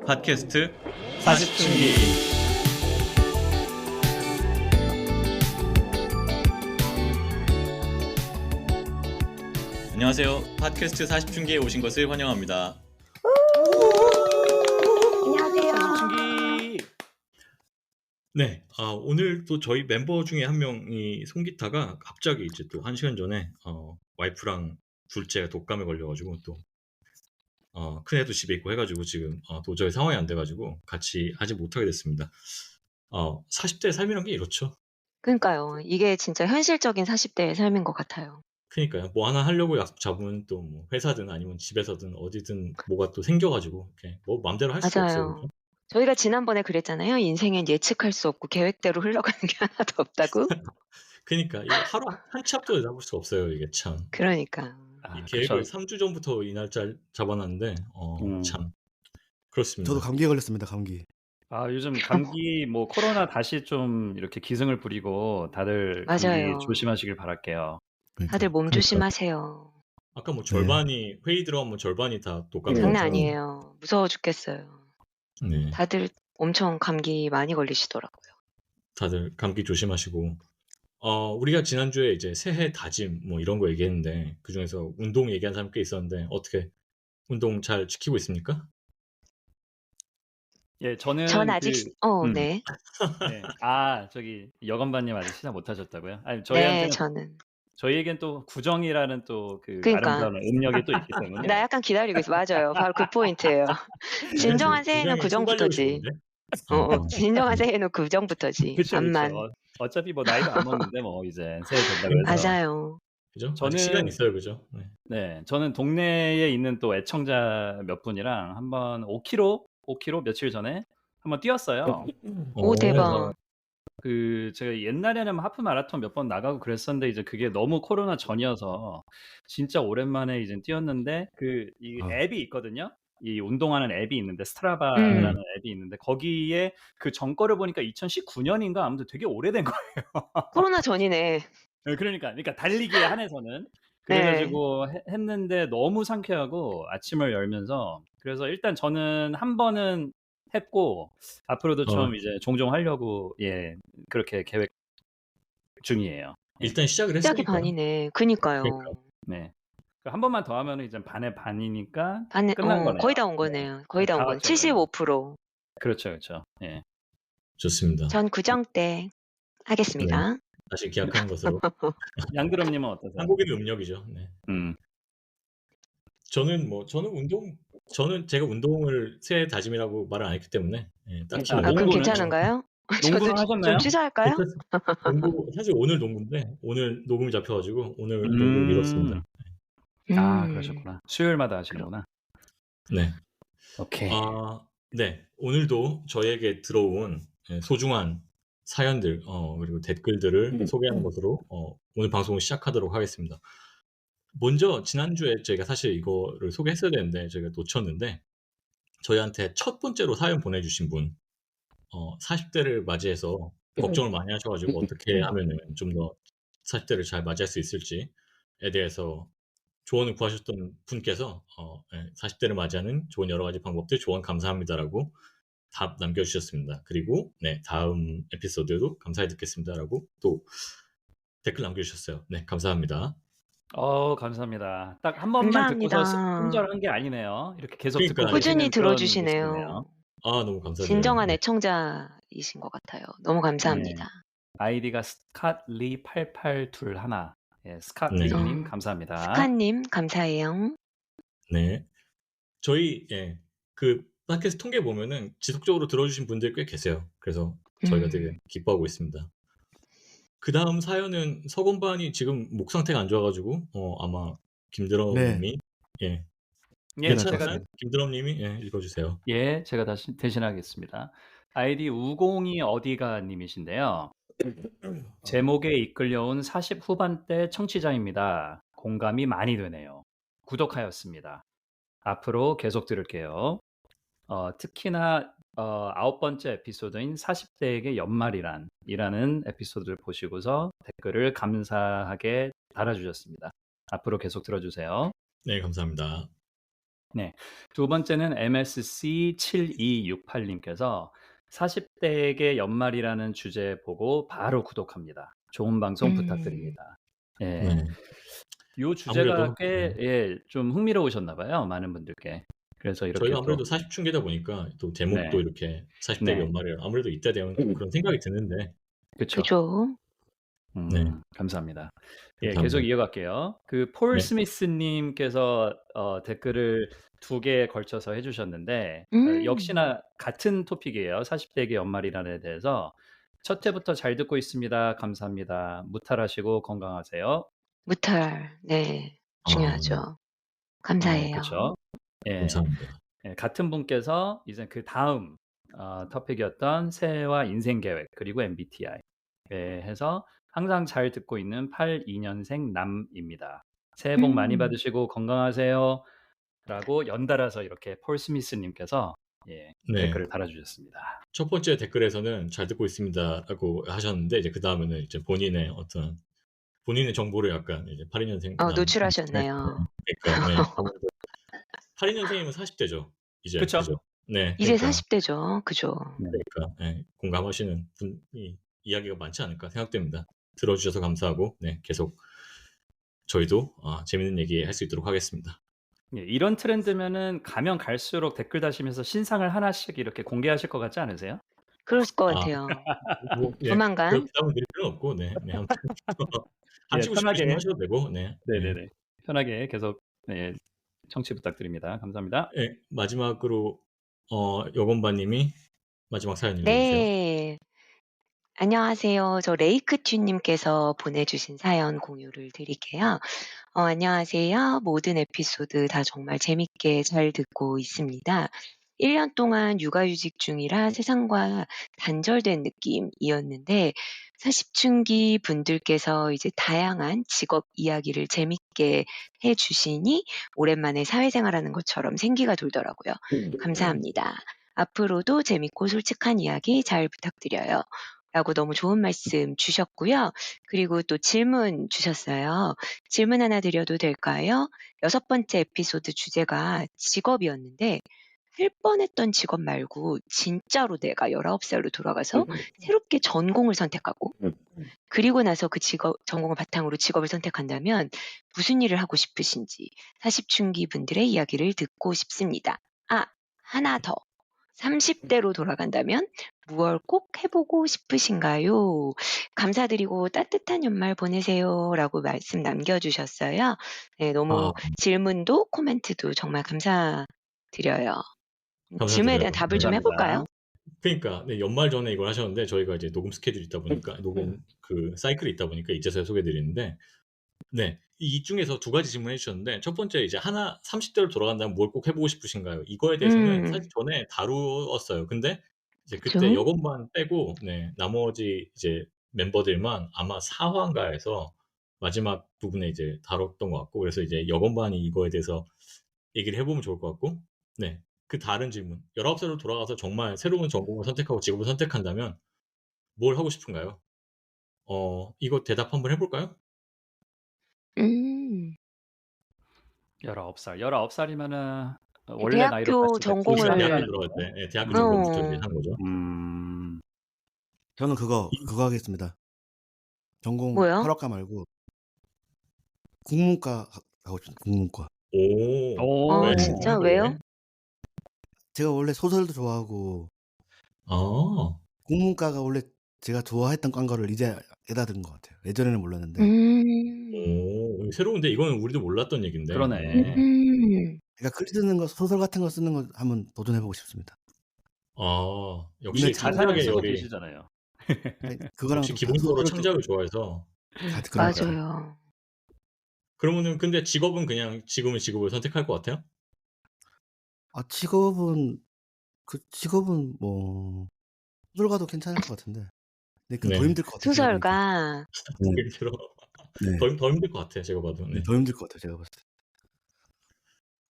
팟캐스트 40층기. 안녕하세요. 팟캐스트 40층기에 오신 것을 환영합니다. 안녕하세요. 40층기. 네, 오늘 또 저희 멤버 중에 한 명이 송기타가 갑자기 이제 또 1시간 전에 와이프랑 둘째가 독감에 걸려가지고 또 큰애도 집에 있고 해가지고 지금 도저히 상황이 안 돼가지고 같이 하지 못하게 됐습니다. 40대 삶이란 게 이렇죠. 그러니까요. 이게 진짜 현실적인 40대의 삶인 것 같아요. 그러니까요. 뭐 하나 하려고 약속 잡으면 또 뭐 회사든 아니면 집에서든 어디든 뭐가 또 생겨가지고 이렇게 뭐 마음대로 할 수가 없어요. 맞아요. 그렇죠? 저희가 지난번에 그랬잖아요. 인생엔 예측할 수 없고 계획대로 흘러가는 게 하나도 없다고. 그러니까 이거 하루 한 치 앞도 잡을 수가 없어요. 이게 참. 그러니까. 이 그쵸. 계획을 3주 전부터 이 날짜 잡아놨는데 참 그렇습니다. 저도 감기에 걸렸습니다. 감기. 요즘 감기 뭐 코로나 다시 좀 이렇게 기승을 부리고 다들 감기 맞아요. 조심하시길 바랄게요. 그러니까. 다들 몸 조심하세요. 아까 뭐 절반이 회의 들어가면 절반이 다 독감이 장난 걸려서 아니에요. 무서워 죽겠어요. 네, 다들 엄청 감기 많이 걸리시더라고요. 다들 감기 조심하시고 우리가 지난주에 이제 새해 다짐 뭐 이런 거 얘기했는데 그 중에서 운동 얘기한 사람 꽤 있었는데 어떻게 운동 잘 지키고 있습니까? 예, 저는 전 아직 네. 네. 저기 여건반님 아직 시작 못 하셨다고요? 아니, 네, 저희한테는 저는. 저희에겐 또 구정이라는 또 그 그러니까. 아름다운 음력이 또 있기 때문에 나 약간 기다리고 있어. 맞아요. 바로 그 포인트예요. 진정한 새해는 굉장히 순발력이 구정부터지. 좋은데? 진정한 새해는 구정부터지. 그쵸. 암만. 어차피 뭐 나이도 안 먹는데 뭐 이제 새해 된다고 해서. 맞아요. 그죠? 아직 시간 있어요, 그죠? 네. 네, 저는 동네에 있는 또 애청자 몇 분이랑 한번 5km 며칠 전에 한번 뛰었어요. 오, 대박. 제가 옛날에는 하프 마라톤 몇 번 나가고 그랬었는데 이제 그게 너무 코로나 전이어서 진짜 오랜만에 이제 뛰었는데 이 앱이 있거든요. 이 운동하는 앱이 있는데 스트라바라는 앱이 있는데 거기에 그 전 거를 보니까 2019년인가 아무튼 되게 오래된 거예요. 코로나 전이네. 네, 그러니까 달리기에 한해서는 그래가지고 했는데 너무 상쾌하고 아침을 열면서 그래서 일단 저는 한 번은 했고 앞으로도 좀 이제 종종 하려고 그렇게 계획 중이에요. 일단 시작을 시작이 했으니까. 반이네. 그니까요. 네. 한 번만 더 하면 이제 반의 반이니까 반에, 끝난 거네요. 거의 다 온 거네요. 거의 다 온 다 거네. 왔죠, 75%. 그렇죠. 예. 좋습니다. 전 구정 때 하겠습니다. 다시 기약하는 것으로. 양드럼님은 어떠세요? 한국인의 음력이죠. 네. 저는 제가 운동을 새해 다짐이라고 말을 안 했기 때문에 딱히 아, 그럼 농구는? 괜찮은가요? 농구는 하셨나요? 좀 취소할까요? 농구 사실 오늘 농구인데 오늘 녹음이 잡혀가지고 오늘 농구 미뤘습니다. 그러셨구나. 수요일마다 하시는구나. 네. 오케이. 네. 오늘도 저에게 들어온 소중한 사연들 그리고 댓글들을 소개하는 것으로 오늘 방송을 시작하도록 하겠습니다. 먼저 지난주에 저희가 사실 이거를 소개했어야 되는데 저희가 놓쳤는데 저희한테 첫 번째로 사연 보내주신 분 40대를 맞이해서 걱정을 많이 하셔가지고 어떻게 하면은 좀 더 40대를 잘 맞이할 수 있을지에 대해서 조언을 구하셨던 분께서 40대를 맞이하는 좋은 여러 가지 방법들 조언 감사합니다라고 답 남겨주셨습니다. 그리고 다음 에피소드도 감사히 듣겠습니다라고 또 댓글 남겨주셨어요. 네, 감사합니다. 감사합니다. 딱 한 번만 감사합니다. 듣고서 손절한 게 아니네요. 이렇게 계속 그러니까요. 듣고 꾸준히 계시는 그런 들어주시네요. 분이시네요. 너무 감사드려요. 진정한 네. 애청자이신 것 같아요. 너무 감사합니다. 아이디가 스캇리8821. 스캇리님 감사합니다. 스카님 감사해요. 네. 저희 그 팟캐스트 통계 보면은 지속적으로 들어주신 분들이 꽤 계세요. 그래서 저희가 되게 기뻐하고 있습니다. 그 다음 사연은 석원반이 지금 목 상태가 안 좋아가지고 아마 김드럼님이 괜찮았나요? 김드럼님이 읽어주세요. 제가 다시 대신하겠습니다. 아이디 우공이 어디가 님이신데요. 제목에 이끌려온 40 후반대 청취자입니다. 공감이 많이 되네요. 구독하였습니다. 앞으로 계속 들을게요. 특히나 9번째 에피소드인 40대에게 연말이란이라는 에피소드를 보시고서 댓글을 감사하게 달아주셨습니다. 앞으로 계속 들어주세요. 네, 감사합니다. 네. 두 번째는 MSC7268님께서 40대에게 연말이라는 주제 보고 바로 구독합니다. 좋은 방송 부탁드립니다. 예. 네. 요 주제가 아무래도 꽤 좀 흥미로우셨나 봐요. 많은 분들께. 그래서 이렇게 저희가 또 아무래도 40춘계다 보니까 또 제목도 네. 이렇게 40대 네. 연말에 아무래도 이때 되면 그런 생각이 드는데 그쵸. 그죠. 네. 감사합니다. 예, 감사합니다. 계속 이어갈게요. 그 폴 네. 스미스님께서 댓글을 2개에 걸쳐서 해주셨는데 역시나 같은 토픽이에요. 40대기 연말이란에 대해서 첫 회부터 잘 듣고 있습니다. 감사합니다. 무탈하시고 건강하세요. 무탈. 네. 아, 중요하죠. 네, 감사해요. 그렇죠. 예, 감사합니다. 예, 같은 분께서 이제 그 다음 토픽이었던 새해와 인생 계획 그리고 MBTI 해서 항상 잘 듣고 있는 82년생 남입니다. 새해 복 많이 받으시고 건강하세요. 라고 연달아서 이렇게 폴 스미스님께서 네. 댓글을 달아주셨습니다. 첫 번째 댓글에서는 잘 듣고 있습니다라고 하셨는데 이제 그 다음에는 이제 본인의 정보를 약간 이제 82년생 노출하셨네요. 그러니까 네. 82년생이면 40대죠. 이제 그쵸? 그죠? 네. 이제 그러니까 40대죠. 그죠. 그러니까 네, 공감하시는 분이 이야기가 많지 않을까 생각됩니다. 들어주셔서 감사하고 네, 계속 저희도 재밌는 얘기 할 수 있도록 하겠습니다. 예, 이런 트렌드면은 가면 갈수록 댓글 다시면서 신상을 하나씩 이렇게 공개하실 것 같지 않으세요? 그럴 것 같아요. 뭐, 네, 조만간. 별 부담을 드릴 필요는 없고, 네, 아무튼 하시고 싶으시면 하셔도 되고, 네. 네네네. 편하게 계속 청취 부탁드립니다. 감사합니다. 네, 마지막으로 여건바님이 마지막 사연 읽어주세요. 네. 안녕하세요. 저 레이크튜님께서 보내주신 사연 공유를 드릴게요. 안녕하세요. 모든 에피소드 다 정말 재밌게 잘 듣고 있습니다. 1년 동안 육아휴직 중이라 세상과 단절된 느낌이었는데 40춘기 분들께서 이제 다양한 직업 이야기를 재밌게 해주시니 오랜만에 사회생활하는 것처럼 생기가 돌더라고요. 감사합니다. 앞으로도 재밌고 솔직한 이야기 잘 부탁드려요. 라고 너무 좋은 말씀 주셨고요. 그리고 또 질문 주셨어요. 질문 하나 드려도 될까요? 6번째 에피소드 주제가 직업이었는데 할 뻔했던 직업 말고 진짜로 내가 19살로 돌아가서 새롭게 전공을 선택하고 그리고 나서 그 전공을 바탕으로 직업을 선택한다면 무슨 일을 하고 싶으신지 40춘기 분들의 이야기를 듣고 싶습니다. 하나 더. 30대로 돌아간다면 무얼 꼭 해보고 싶으신가요? 감사드리고 따뜻한 연말 보내세요. 라고 말씀 남겨주셨어요. 네, 너무 질문도 코멘트도 정말 감사드려요. 질문에 대한 답을 좀 해볼까요? 그러니까 네, 연말 전에 이걸 하셨는데 저희가 이제 녹음 스케줄이 있다 보니까 녹음 그 사이클이 있다 보니까 이제서야 소개드리는데 네, 이 중에서 2가지 질문해 주셨는데 첫 번째 이제 30대로 돌아간다면 뭘 꼭 해보고 싶으신가요? 이거에 대해서는 사실 전에 다루었어요. 근데 이제 그때 그쵸? 여건만 빼고 네, 나머지 이제 멤버들만 아마 4화인가에서 마지막 부분에 이제 다뤘던 것 같고 그래서 이제 여건반이 이거에 대해서 얘기를 해보면 좋을 것 같고 네, 그 다른 질문 19살로 돌아가서 정말 새로운 전공을 선택하고 직업을 선택한다면 뭘 하고 싶은가요? 이거 대답 한번 해볼까요? 19살. 19살이면은 원래 나이로 대학교 봤을 때 전공을 대학교 들어갈 때, 네, 대학교 전공부터 이제 하는 거죠. 저는 그거 하겠습니다. 전공 뭐요? 철학과 말고 국문과 가고 싶습니다. 국문과. 왜? 진짜? 왜? 왜요? 제가 원래 소설도 좋아하고 국문과가 원래 제가 좋아했던 관 거를 이제 깨달은 것 같아요. 예전에는 몰랐는데. 새로운데 이거는 우리도 몰랐던 얘긴데. 그러네. 그러니까 글 쓰는 거, 소설 같은 거 쓰는 거 한번 도전해보고 싶습니다. 역시 가사는 창작의 쓰고 열이 계시잖아요. 그거랑 역시 기본적으로 창작을 좋아해서. 맞아요. 그러면은 근데 직업은 그냥 지금의 직업을 선택할 것 같아요? 직업은 뭐 소설가도 괜찮을 것 같은데. 근데 그건 더 힘들 것 같아요. 소설가. 더 힘들 것 같아요. 제가 봐도. 네. 더 힘들 것 같아요. 제가 봤을 때.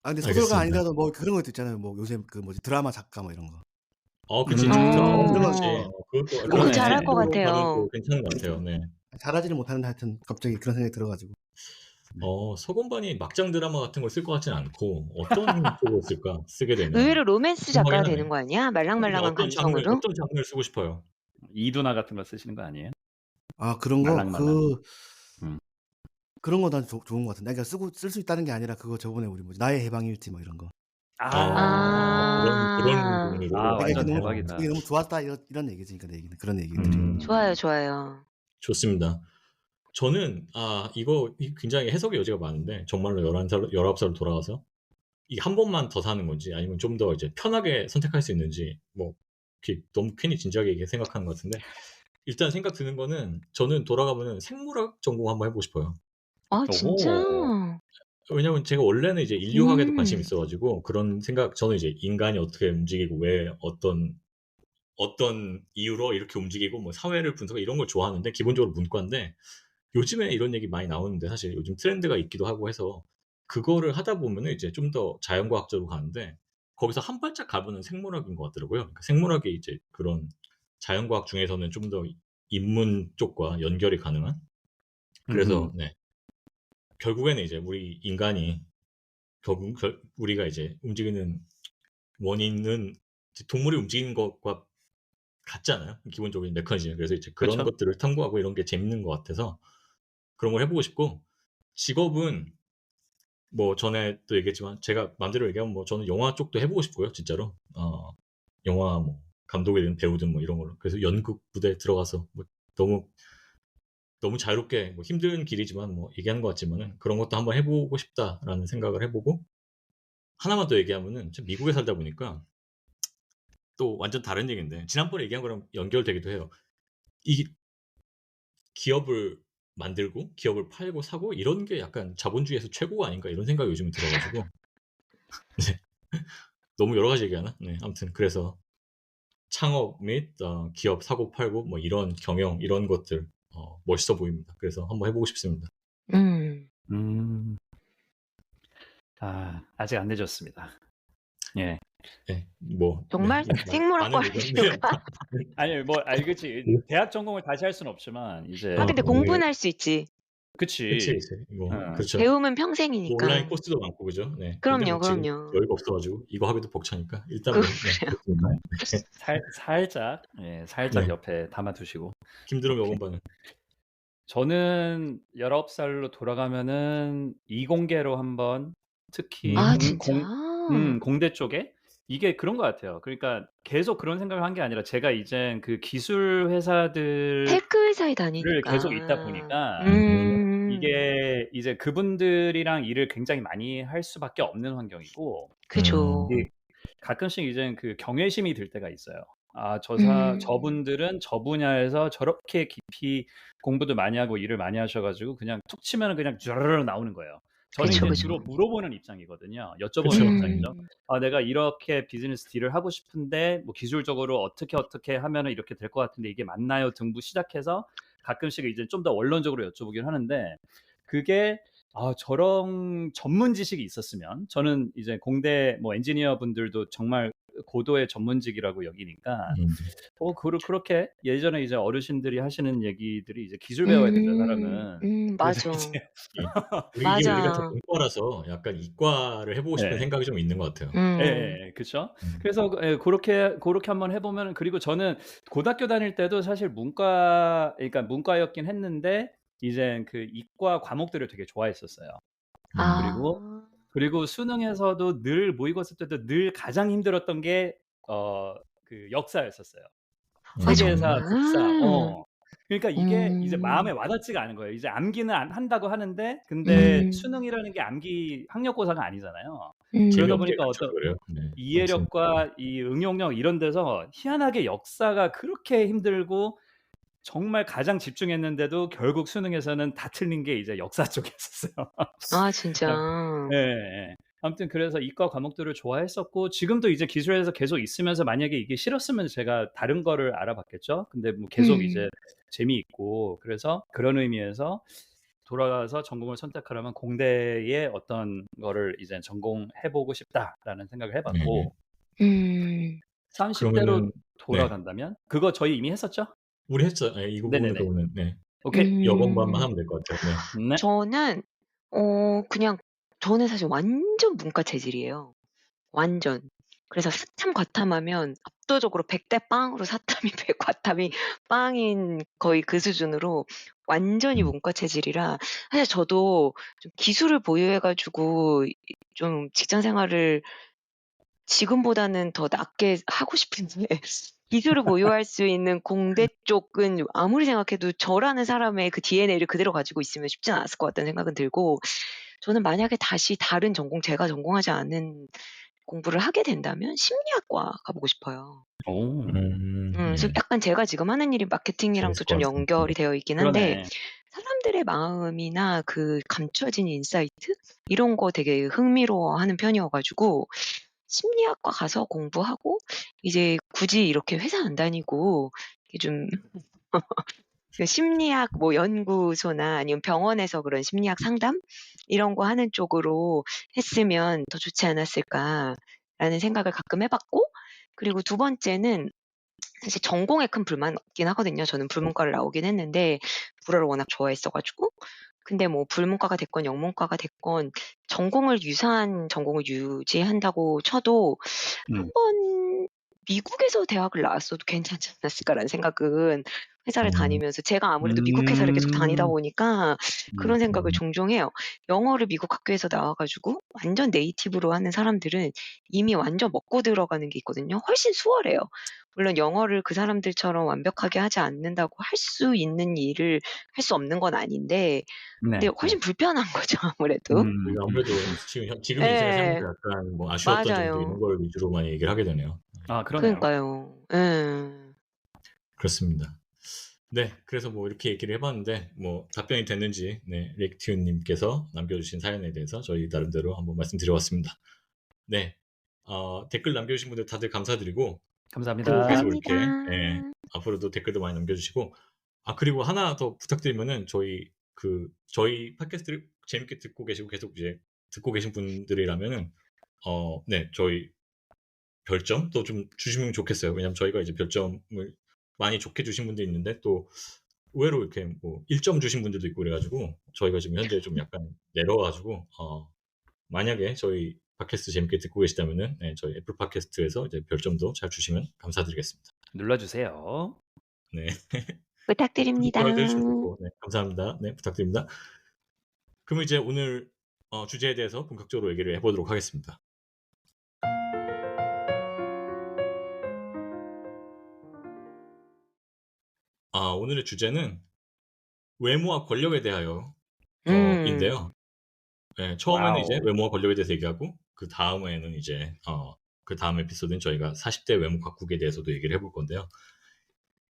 근데 소설가 알겠습니다. 아니라도 뭐 그런 것도 있잖아요. 뭐 요새 그 뭐지 드라마 작가 뭐 이런 거. 그치. 진짜. 그렇지. 어. 그것도 그거 그런 잘할 것 디자인으로 가면 또 같아요. 괜찮은 것 같아요. 네. 잘하지를 못하는데 하여튼 갑자기 그런 생각이 들어 가지고. 네. 서건반이 막장 드라마 같은 걸 쓸 것 같진 않고 어떤 쪽을 쓸까? 쓰게 되면. 의외로 로맨스 작가가 궁금하긴 되는 하네. 거 아니야? 말랑말랑한 감성으로? 어떤 장르를 쓰고 싶어요? 이두나 같은 거 쓰시는 거 아니에요? 아 그런 거? 말랑말랑. 음. 그런 거 난 좋은 것 같은데. 그러니까 쓸 수 있다는 게 아니라 그거 저번에 우리 뭐지 나의 해방일지 뭐 이런 거. 그런 아. 종류로. 완전 그게 대박이다. 너무 좋았다 이런 얘기지. 그러니까 내 얘기는 그런 얘기들이. 좋아요, 좋아요. 좋습니다. 저는 이거 굉장히 해석의 여지가 많은데 정말로 19살로 돌아가서 이게 한 번만 더 사는 건지 아니면 좀 더 이제 편하게 선택할 수 있는지 뭐 이렇게 너무 괜히 진지하게 이렇게 생각하는 것 같은데 일단 생각 드는 거는 저는 돌아가면은 생물학 전공 한번 해보고 싶어요. 아 진짜? 오. 왜냐면 제가 원래는 이제 인류학에도 관심이 음. 있어가지고 그런 생각 저는 이제 인간이 어떻게 움직이고 왜 어떤 이유로 이렇게 움직이고 뭐 사회를 분석하고 이런 걸 좋아하는데 기본적으로 문과인데 요즘에 이런 얘기 많이 나오는데 사실 요즘 트렌드가 있기도 하고 해서 그거를 하다 보면은 이제 좀 더 자연과학적으로 가는데 거기서 한 발짝 가보는 생물학인 것 같더라고요. 그러니까 생물학이 이제 그런 자연과학 중에서는 좀 더 인문 쪽과 연결이 가능한. 그래서 네. 결국에는 이제 우리 인간이 우리가 이제 움직이는 원인은 이제 동물이 움직이는 것과 같잖아요. 기본적인 메커니즘. 그래서 이제 그런 그쵸. 것들을 탐구하고 이런 게 재밌는 것 같아서 그런 걸 해보고 싶고 직업은 뭐 전에도 얘기했지만 제가 마음대로 얘기하면 뭐 저는 영화 쪽도 해보고 싶고요. 진짜로 영화 뭐 감독이든 배우든 뭐 이런 걸로 그래서 연극 무대에 들어가서 뭐 너무 자유롭게 뭐 힘든 길이지만 뭐 얘기하는 것 같지만은 그런 것도 한번 해보고 싶다라는 생각을 해보고 하나만 더 얘기하면은 참 미국에 살다 보니까 또 완전 다른 얘기인데 지난번에 얘기한 거랑 연결되기도 해요. 이 기업을 만들고 기업을 팔고 사고 이런 게 약간 자본주의에서 최고가 아닌가 이런 생각이 요즘에 들어가지고 네. 너무 여러 가지 얘기하나? 네, 아무튼 그래서 창업 및 기업 사고 팔고 뭐 이런 경영 이런 것들 멋있어 보입니다. 그래서 한번 해보고 싶습니다. 음. 아직 안 늦었습니다. 예. 네, 뭐 정말 네, 생물학과 많은 하려고요? 아니 뭐 그치. 대학 전공을 다시 할 수는 없지만 이제 근데 공부는 할 수 있지. 그치. 뭐 어. 그렇죠. 배우면 뭐 온라인 평생이니까. 코스도 많고 그죠? 네. 근데 그럼요, 뭐 지금 그럼요. 여유가 없어가지고 이거 하기도 벅차니까 일단 뭐 네, 그렇습니다. 네. 살짝 네. 옆에 담아두시고. 힘들면 오케이. 요건 저는 19살로 돌아가면은 이공계로 한번 특히 아 음. 진짜? 공대 쪽에 이게 그런 것 같아요. 그러니까 계속 그런 생각을 한 게 아니라 제가 이젠 그 기술 회사들을 테크 회사에 다니니까. 계속 있다 보니까 이게 이제 그분들이랑 일을 굉장히 많이 할 수밖에 없는 환경이고 그죠. 이게 가끔씩 이젠 그 경외심이 들 때가 있어요. 저분들은 저 분야에서 저렇게 깊이 공부도 많이 하고 일을 많이 하셔 가지고 그냥 툭 치면은 그냥 주르르 나오는 거예요. 저는 그쵸, 이제 그쵸. 주로 물어보는 입장이거든요. 여쭤보는 그쵸. 입장이죠. 내가 이렇게 비즈니스 딜을 하고 싶은데 뭐 기술적으로 어떻게 하면은 이렇게 될 것 같은데 이게 맞나요? 등부 시작해서 가끔씩 이제 좀 더 원론적으로 여쭤보긴 하는데 그게 저런 전문 지식이 있었으면 저는 이제 공대 뭐 엔지니어 분들도 정말 고도의 전문직이라고 여기니까 그렇게 예전에 이제 어르신들이 하시는 얘기들이 이제 기술 배워야 된다 사람은. 그래서 맞아. 이제 이게 우리가 다 맞아. 문과라서 약간 이과를 해보고 싶은 네. 생각이 좀 있는 것 같아요. 그쵸. 그래서 그렇게 한번 해보면 그리고 저는 고등학교 다닐 때도 사실 그러니까 문과였긴 했는데 이제 그 이과 과목들을 되게 좋아했었어요. 그리고 수능에서도 늘 모의고사 때도 늘 가장 힘들었던 게 그 역사였었어요. 세계사, 국사. 정말? 그러니까 이게 이제 마음에 와닿지가 않은 거예요. 이제 암기는 한다고 하는데 근데 수능이라는 게 암기 학력고사가 아니잖아요. 그러다 재미없게 보니까 그쵸, 어떤 그래요. 네. 이해력과 이 응용력 이런 데서 희한하게 역사가 그렇게 힘들고 정말 가장 집중했는데도 결국 수능에서는 다 틀린 게 이제 역사 쪽이었어요. 아 진짜. 아무튼 그래서 이과 과목들을 좋아했었고 지금도 이제 기술에서 계속 있으면서 만약에 이게 싫었으면 제가 다른 거를 알아봤겠죠. 근데 뭐 계속 이제 재미있고 그래서 그런 의미에서 돌아가서 전공을 선택하려면 공대의 어떤 거를 이제 전공해보고 싶다라는 생각을 해봤고 30 대로 그러면은 네. 돌아간다면? 그거 저희 이미 했었죠? 우리 했죠. 예. 이 부분은 네네네. 그러면은 네. 오케이. 여건반만 음. 하면 될 것 같아요. 네. 네. 저는 그냥 저는 사실 완전 문과 체질이에요. 완전. 그래서 사탐 과탐하면 압도적으로 100대 0으로 사탐이 100 과탐이 빵인 거의 그 수준으로 완전히 음. 문과 체질이라 사실 저도 좀 기술을 보유해 가지고 좀 직장 생활을 지금보다는 더 낫게 하고 싶은데 기술을 보유할 수 있는 공대 쪽은 아무리 생각해도 저라는 사람의 그 DNA를 그대로 가지고 있으면 쉽진 않았을 것 같다는 생각은 들고 저는 만약에 다시 다른 전공 제가 전공하지 않은 공부를 하게 된다면 심리학과 가보고 싶어요. 오. 그래서 네. 약간 제가 지금 하는 일이 마케팅이랑도 재밌을 것 좀 같습니다. 연결이 되어 있긴 한데 그러네. 사람들의 마음이나 그 감춰진 인사이트 이런 거 되게 흥미로워하는 편이어 가지고 심리학과 가서 공부하고 이제 굳이 이렇게 회사 안 다니고 이게 좀 그 심리학 뭐 연구소나 아니면 병원에서 그런 심리학 상담 이런 거 하는 쪽으로 했으면 더 좋지 않았을까라는 생각을 가끔 해 봤고 그리고 두 번째는 사실 전공에 큰 불만은 없긴 하거든요. 저는 불문과를 나오긴 했는데 불어를 워낙 좋아했어 가지고. 근데 뭐 불문과가 됐건 영문과가 됐건 전공을 유사한 전공을 유지한다고 쳐도 음. 한번 미국에서 대학을 나왔어도 괜찮지 않았을까라는 생각은 회사를 음. 다니면서 제가 아무래도 미국 회사를 계속 다니다 보니까 그런 생각을 음. 종종 해요. 영어를 미국 학교에서 나와 가지고 완전 네이티브로 하는 사람들은 이미 완전 먹고 들어가는 게 있거든요. 훨씬 수월해요. 물론 영어를 그 사람들처럼 완벽하게 하지 않는다고 할 수 있는 일을 할 수 없는 건 아닌데 근데 네. 네. 훨씬 불편한 거죠 아무래도. 우리가 아무래도 지금 인생을 살면서 예. 약간 뭐 아쉬웠던 점도 이런 맞아요. 걸 위주로 많이 얘기를 하게 되네요. 아 그러네요. 그러니까요. 예. 그렇습니다. 네. 그래서 뭐 이렇게 얘기를 해 봤는데 뭐 답변이 됐는지 네 렉티우 님께서 남겨 주신 사연에 대해서 저희 나름대로 한번 말씀드려 봤습니다. 네. 댓글 남겨 주신 분들 다들 감사드리고 감사합니다. 계속 이렇게 감사합니다. 예 앞으로도 댓글도 많이 남겨 주시고 그리고 하나 더 부탁드리면은 저희 팟캐스트를 재밌게 듣고 계시고 계속 이제 듣고 계신 분들이라면은 네 저희 별점도 좀 주시면 좋겠어요. 왜냐면 저희가 이제 별점을 많이 좋게 주신 분도 있는데 또 의외로 이렇게 뭐 1점 주신 분들도 있고 그래 가지고 저희가 지금 현재 좀 약간 내려와 가지고 만약에 저희 팟캐스트 재밌게 듣고 계시다면은 네 저희 애플 팟캐스트에서 이제 별점도 잘 주시면 감사드리겠습니다. 눌러주세요. 네. 구독, 부탁드립니다. 좋아요도 해 주시면 좋고 네 감사합니다. 네 부탁드립니다. 그럼 이제 오늘 주제에 대해서 본격적으로 얘기를 해 보도록 하겠습니다. 오늘의 주제는 외모와 권력에 대하여 인데요. 네, 처음에는 이제 와우. 외모와 권력에 대해서 얘기하고 그다음에는 이제 그다음 에피소드는 저희가 40대 외모 가꾸기에 대해서도 얘기를 해볼 건데요.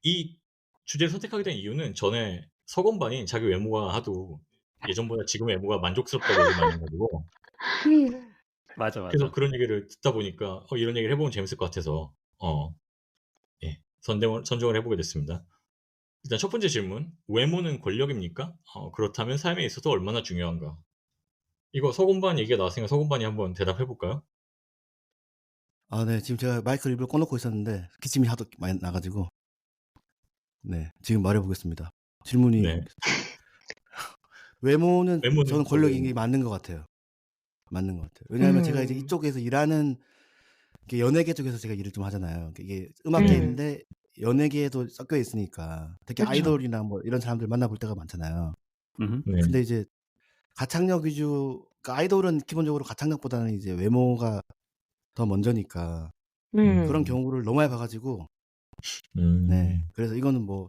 이 주제를 선택하게 된 이유는 전에 서건반이 자기 외모가 하도 예전보다 지금 외모가 만족스럽다고 얘기를 많이 해 가지고 맞아, 계속 맞아. 그런 얘기를 듣다 보니까 이런 얘기를 해 보면 재밌을 것 같아서 예 선정을 해 보게 됐습니다. 일단 첫 번째 질문. 외모는 권력입니까? 그렇다면 삶에 있어서 얼마나 중요한가? 이거 서건반 얘기가 나왔으니까 서건반이 한번 대답해 볼까요? 네. 지금 제가 마이크를 일부러 꺼 놓고 있었는데 기침이 하도 많이 나 가지고 네. 지금 말해 보겠습니다. 질문이 네. 외모는 외모는 저는 권력인 게 권력입니까? 맞는 것 같아요. 맞는 것 같아요. 왜냐하면 제가 이제 이쪽에서 일하는 이게 연예계 쪽에서 제가 일을 좀 하잖아요. 이게 네. 음악계인데 연예계에도 섞여 있으니까 특히 그쵸. 아이돌이나 뭐 이런 사람들 만나 볼 때가 많잖아요. 음흠. 네. 근데 이제 가창력 위주 그러니까 아이돌은 기본적으로 가창력보다는 이제 외모가 더 먼저니까 그런 경우를 너무 많이 봐 가지고 네. 그래서 이거는 뭐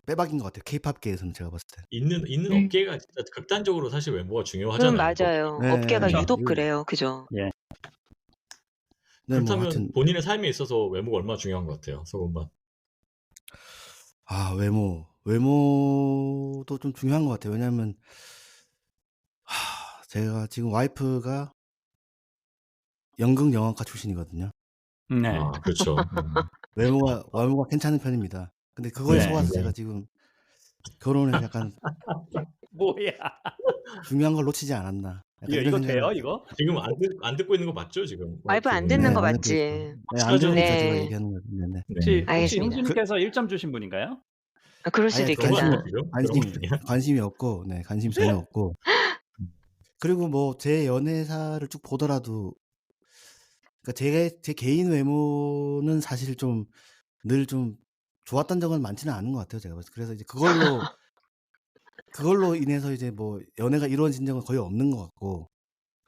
빼박인 것 같아요. 케이팝계에서는 제가 봤을 때. 있는 업계가 진짜 극단적으로 사실 외모가 중요하잖아요. 맞아요. 네. 업계가 네. 유독 이거 그래요. 그죠? 예. 네 뭐 그렇다면 하여튼 본인의 삶에 있어서 외모가 얼마나 중요한 것 같아요, 서건반? 외모도 좀 중요한 것 같아요. 왜냐하면 제가 지금 와이프가 연극 영화과 출신이거든요. 네. 그렇죠. 외모가 괜찮은 편입니다. 근데 그거에 네. 속아서 굉장히 제가 지금 결혼해서 약간 뭐야. 중요한 걸 놓치지 않았나. 약간 이런 이거 생각을 돼요, 이거? 지금 안 듣고 있는 거 맞죠, 지금 와이프 안 와이프? 듣는 네, 거 안 듣고 있어요. 맞지? 네, 안 확실하죠? 들으니까 제가 네. 얘기하는 거예요. 네네. 혹시 알겠습니다. 형수님께서 1점 주신 분인가요? 그럴 아니 수도 그런 거 아니야, 있겠다. 지금? 그런 거 관심 아니야? 관심이 없고, 네, 관심 전혀 없고. 그리고 뭐 제 연애사를 쭉 보더라도, 그러니까 제 개인 외모는 사실 좀 늘 좀 좋았던 적은 많지는 않은 것 같아요, 제가 봤을 때. 그래서 이제 그걸로 인해서 이제 뭐 연애가 이루어진 적은 거의 없는 것 같고,